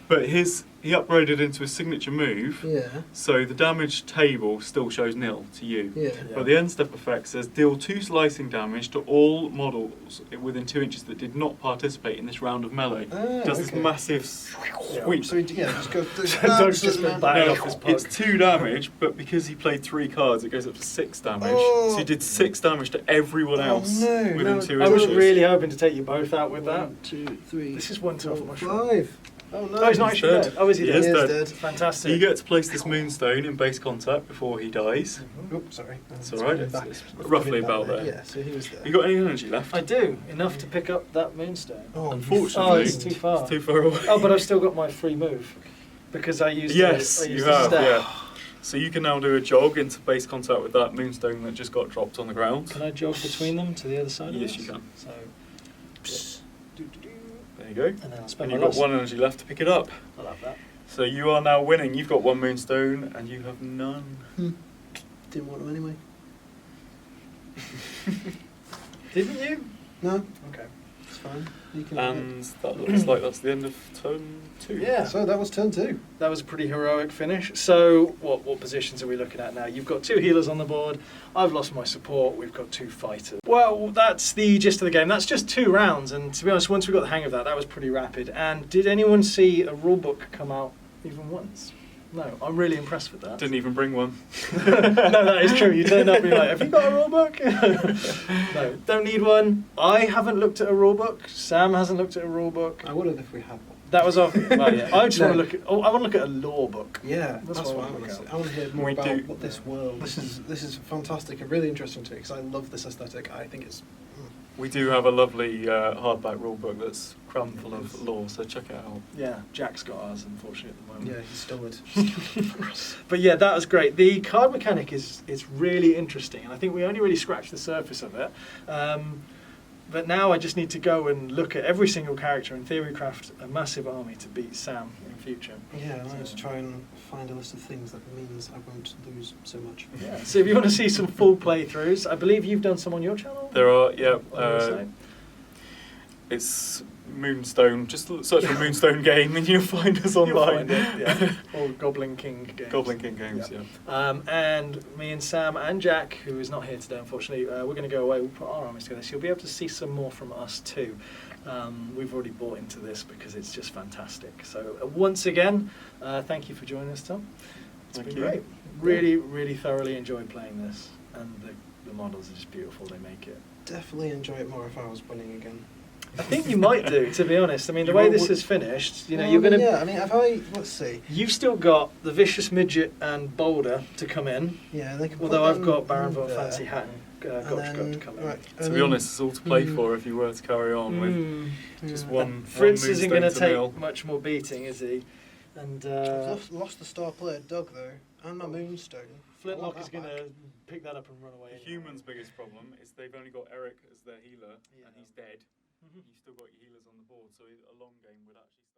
[SPEAKER 2] But he upgraded into his signature move.
[SPEAKER 1] Yeah.
[SPEAKER 2] So the damage table still shows 0 to you.
[SPEAKER 1] Yeah.
[SPEAKER 2] But the end step effect says deal 2 slicing damage to all models within 2 inches that did not participate in this round of melee.
[SPEAKER 1] Ah,
[SPEAKER 2] Does this
[SPEAKER 1] okay.
[SPEAKER 2] massive sweep.
[SPEAKER 1] So just go.
[SPEAKER 3] Doug's just been banging off his pug.
[SPEAKER 2] It's 2 damage, but because he played 3 cards, it goes up to 6 damage.
[SPEAKER 1] Oh.
[SPEAKER 2] So you did 6 damage to everyone
[SPEAKER 1] Oh,
[SPEAKER 2] else
[SPEAKER 1] no,
[SPEAKER 2] within
[SPEAKER 1] no.
[SPEAKER 2] 2
[SPEAKER 3] I was
[SPEAKER 2] inches.
[SPEAKER 3] really hoping to take you both out with that.
[SPEAKER 1] 1, 2, 3.
[SPEAKER 3] This is one tough
[SPEAKER 1] 4,
[SPEAKER 3] mushroom.
[SPEAKER 1] 5. Oh no.
[SPEAKER 3] Oh, he's not
[SPEAKER 2] He's
[SPEAKER 3] actually
[SPEAKER 2] dead.
[SPEAKER 3] dead. Oh, is he
[SPEAKER 2] He
[SPEAKER 3] dead?
[SPEAKER 2] is dead.
[SPEAKER 1] dead.
[SPEAKER 2] So
[SPEAKER 3] Fantastic.
[SPEAKER 2] you get to place this moonstone in base contact before he dies.
[SPEAKER 1] Oops, sorry.
[SPEAKER 2] It's alright,
[SPEAKER 1] Put it back.
[SPEAKER 2] it's
[SPEAKER 1] Put
[SPEAKER 2] roughly
[SPEAKER 1] it back
[SPEAKER 2] about there.
[SPEAKER 1] Yeah, so he was there.
[SPEAKER 2] You got any energy left?
[SPEAKER 3] I do. Enough to pick up that moonstone.
[SPEAKER 1] Oh,
[SPEAKER 2] Unfortunately,
[SPEAKER 3] Oh, it's too far.
[SPEAKER 2] It's too far away.
[SPEAKER 3] Oh, but I've still got my free move. Because I used
[SPEAKER 2] Yes,
[SPEAKER 3] I
[SPEAKER 2] you
[SPEAKER 3] used
[SPEAKER 2] have,
[SPEAKER 3] the step.
[SPEAKER 2] yeah. So you can now do a jog into base contact with that moonstone that just got dropped on the ground.
[SPEAKER 3] Can I jog between them to the other side of
[SPEAKER 2] Yes,
[SPEAKER 3] this?
[SPEAKER 2] you can.
[SPEAKER 3] So,
[SPEAKER 2] There you go.
[SPEAKER 3] and then I'll spend
[SPEAKER 2] And
[SPEAKER 3] my
[SPEAKER 2] you've got
[SPEAKER 3] last.
[SPEAKER 2] 1 energy left to pick it up.
[SPEAKER 3] I'll have that.
[SPEAKER 2] So you are now winning. You've got 1 moonstone and you have none.
[SPEAKER 1] Didn't want him anyway.
[SPEAKER 3] Didn't you?
[SPEAKER 1] No,
[SPEAKER 3] Okay.
[SPEAKER 1] it's fine. You can.
[SPEAKER 2] And that looks like that's the end of turn 2.
[SPEAKER 3] Yeah.
[SPEAKER 1] So that was turn 2.
[SPEAKER 3] That was a pretty heroic finish. So, what positions are we looking at now? You've got 2 healers on the board. I've lost my support. We've got 2 fighters. Well, that's the gist of the game. That's just 2 rounds, and to be honest, once we got the hang of that, that was pretty rapid. And did anyone see a rulebook come out even once? No, I'm really impressed with that.
[SPEAKER 2] Didn't even bring one.
[SPEAKER 3] No, that is true. You turn up and you're like, have you got a rulebook? No, don't need one. I haven't looked at a rulebook. Sam hasn't looked at a rulebook.
[SPEAKER 1] I would have if we had one.
[SPEAKER 3] That was off. Well, yeah. I just
[SPEAKER 1] No.
[SPEAKER 3] want to look at. Oh, I want to look at a law book.
[SPEAKER 1] Yeah,
[SPEAKER 3] That's
[SPEAKER 1] that's
[SPEAKER 3] what
[SPEAKER 1] what
[SPEAKER 3] I
[SPEAKER 1] I
[SPEAKER 3] wanna
[SPEAKER 1] want to
[SPEAKER 3] look
[SPEAKER 1] see. I want to hear more
[SPEAKER 2] We
[SPEAKER 1] about
[SPEAKER 2] do-
[SPEAKER 1] what this world. This is fantastic and really interesting to me because I love this aesthetic. I think it's.
[SPEAKER 2] We do have a lovely hardback rulebook that's crammed full of law, so check it out.
[SPEAKER 3] Yeah, Jack's got ours, unfortunately, at the moment.
[SPEAKER 1] Yeah, he still would.
[SPEAKER 3] But yeah, that was great. The card mechanic is really interesting, and I think we only really scratched the surface of it. But now I just need to go and look at every single character and theory craft a massive army to beat Sam in future.
[SPEAKER 1] Yeah, I need to try and find a list of things that means I won't lose so much.
[SPEAKER 3] Yeah. So if you want to see some full playthroughs, I believe you've done some on your channel.
[SPEAKER 2] There are, yeah.
[SPEAKER 3] On your site?
[SPEAKER 2] It's Moonstone. Just search for Moonstone Game and you'll find us
[SPEAKER 3] You'll
[SPEAKER 2] online.
[SPEAKER 3] find it, yeah. Or Goblin King Games.
[SPEAKER 2] Goblin King Games, yeah.
[SPEAKER 3] And me and Sam and Jack, who is not here today, unfortunately, we're going to go away. We'll put our armies together. So you'll be able to see some more from us too. We've already bought into this because it's just fantastic. So once again, thank you for joining us, Tom. It's
[SPEAKER 2] Thank
[SPEAKER 3] been
[SPEAKER 2] you.
[SPEAKER 3] great. Really, really thoroughly enjoyed playing this. And the models are just beautiful. They make it.
[SPEAKER 1] Definitely enjoy it more if I was winning again.
[SPEAKER 3] I think you might do, to be honest. I mean, the
[SPEAKER 2] You
[SPEAKER 3] way
[SPEAKER 2] will-
[SPEAKER 3] this is finished, you know,
[SPEAKER 1] Well,
[SPEAKER 3] you're going to...
[SPEAKER 1] Yeah, I mean, have I... Let's see.
[SPEAKER 3] You've still got the Vicious Midget and Boulder to come in.
[SPEAKER 1] Yeah, they can put
[SPEAKER 3] Although I've
[SPEAKER 1] them
[SPEAKER 3] got Baron von
[SPEAKER 1] there.
[SPEAKER 3] Fancy Hat and
[SPEAKER 1] And
[SPEAKER 3] Gotch
[SPEAKER 1] then-
[SPEAKER 3] to come in.
[SPEAKER 1] right,
[SPEAKER 2] To
[SPEAKER 1] and
[SPEAKER 2] be
[SPEAKER 1] then-
[SPEAKER 2] honest, it's all to play for if you were to carry on with just one.
[SPEAKER 3] And Fritz
[SPEAKER 2] one
[SPEAKER 3] isn't going to
[SPEAKER 2] Moonstone
[SPEAKER 3] take
[SPEAKER 2] mill.
[SPEAKER 3] much more beating, is he? And
[SPEAKER 1] I've lost the star player, Doug, though, and my Moonstone.
[SPEAKER 3] Flintlock
[SPEAKER 1] I
[SPEAKER 3] is
[SPEAKER 1] want
[SPEAKER 3] going
[SPEAKER 1] that
[SPEAKER 3] to pick that up and run away.
[SPEAKER 2] The
[SPEAKER 3] anyway.
[SPEAKER 2] human's biggest problem is they've only got Eric as their healer,
[SPEAKER 3] Yeah.
[SPEAKER 2] and he's dead.
[SPEAKER 3] Mhm.
[SPEAKER 2] You've still got your healers on the board, so a long game would actually.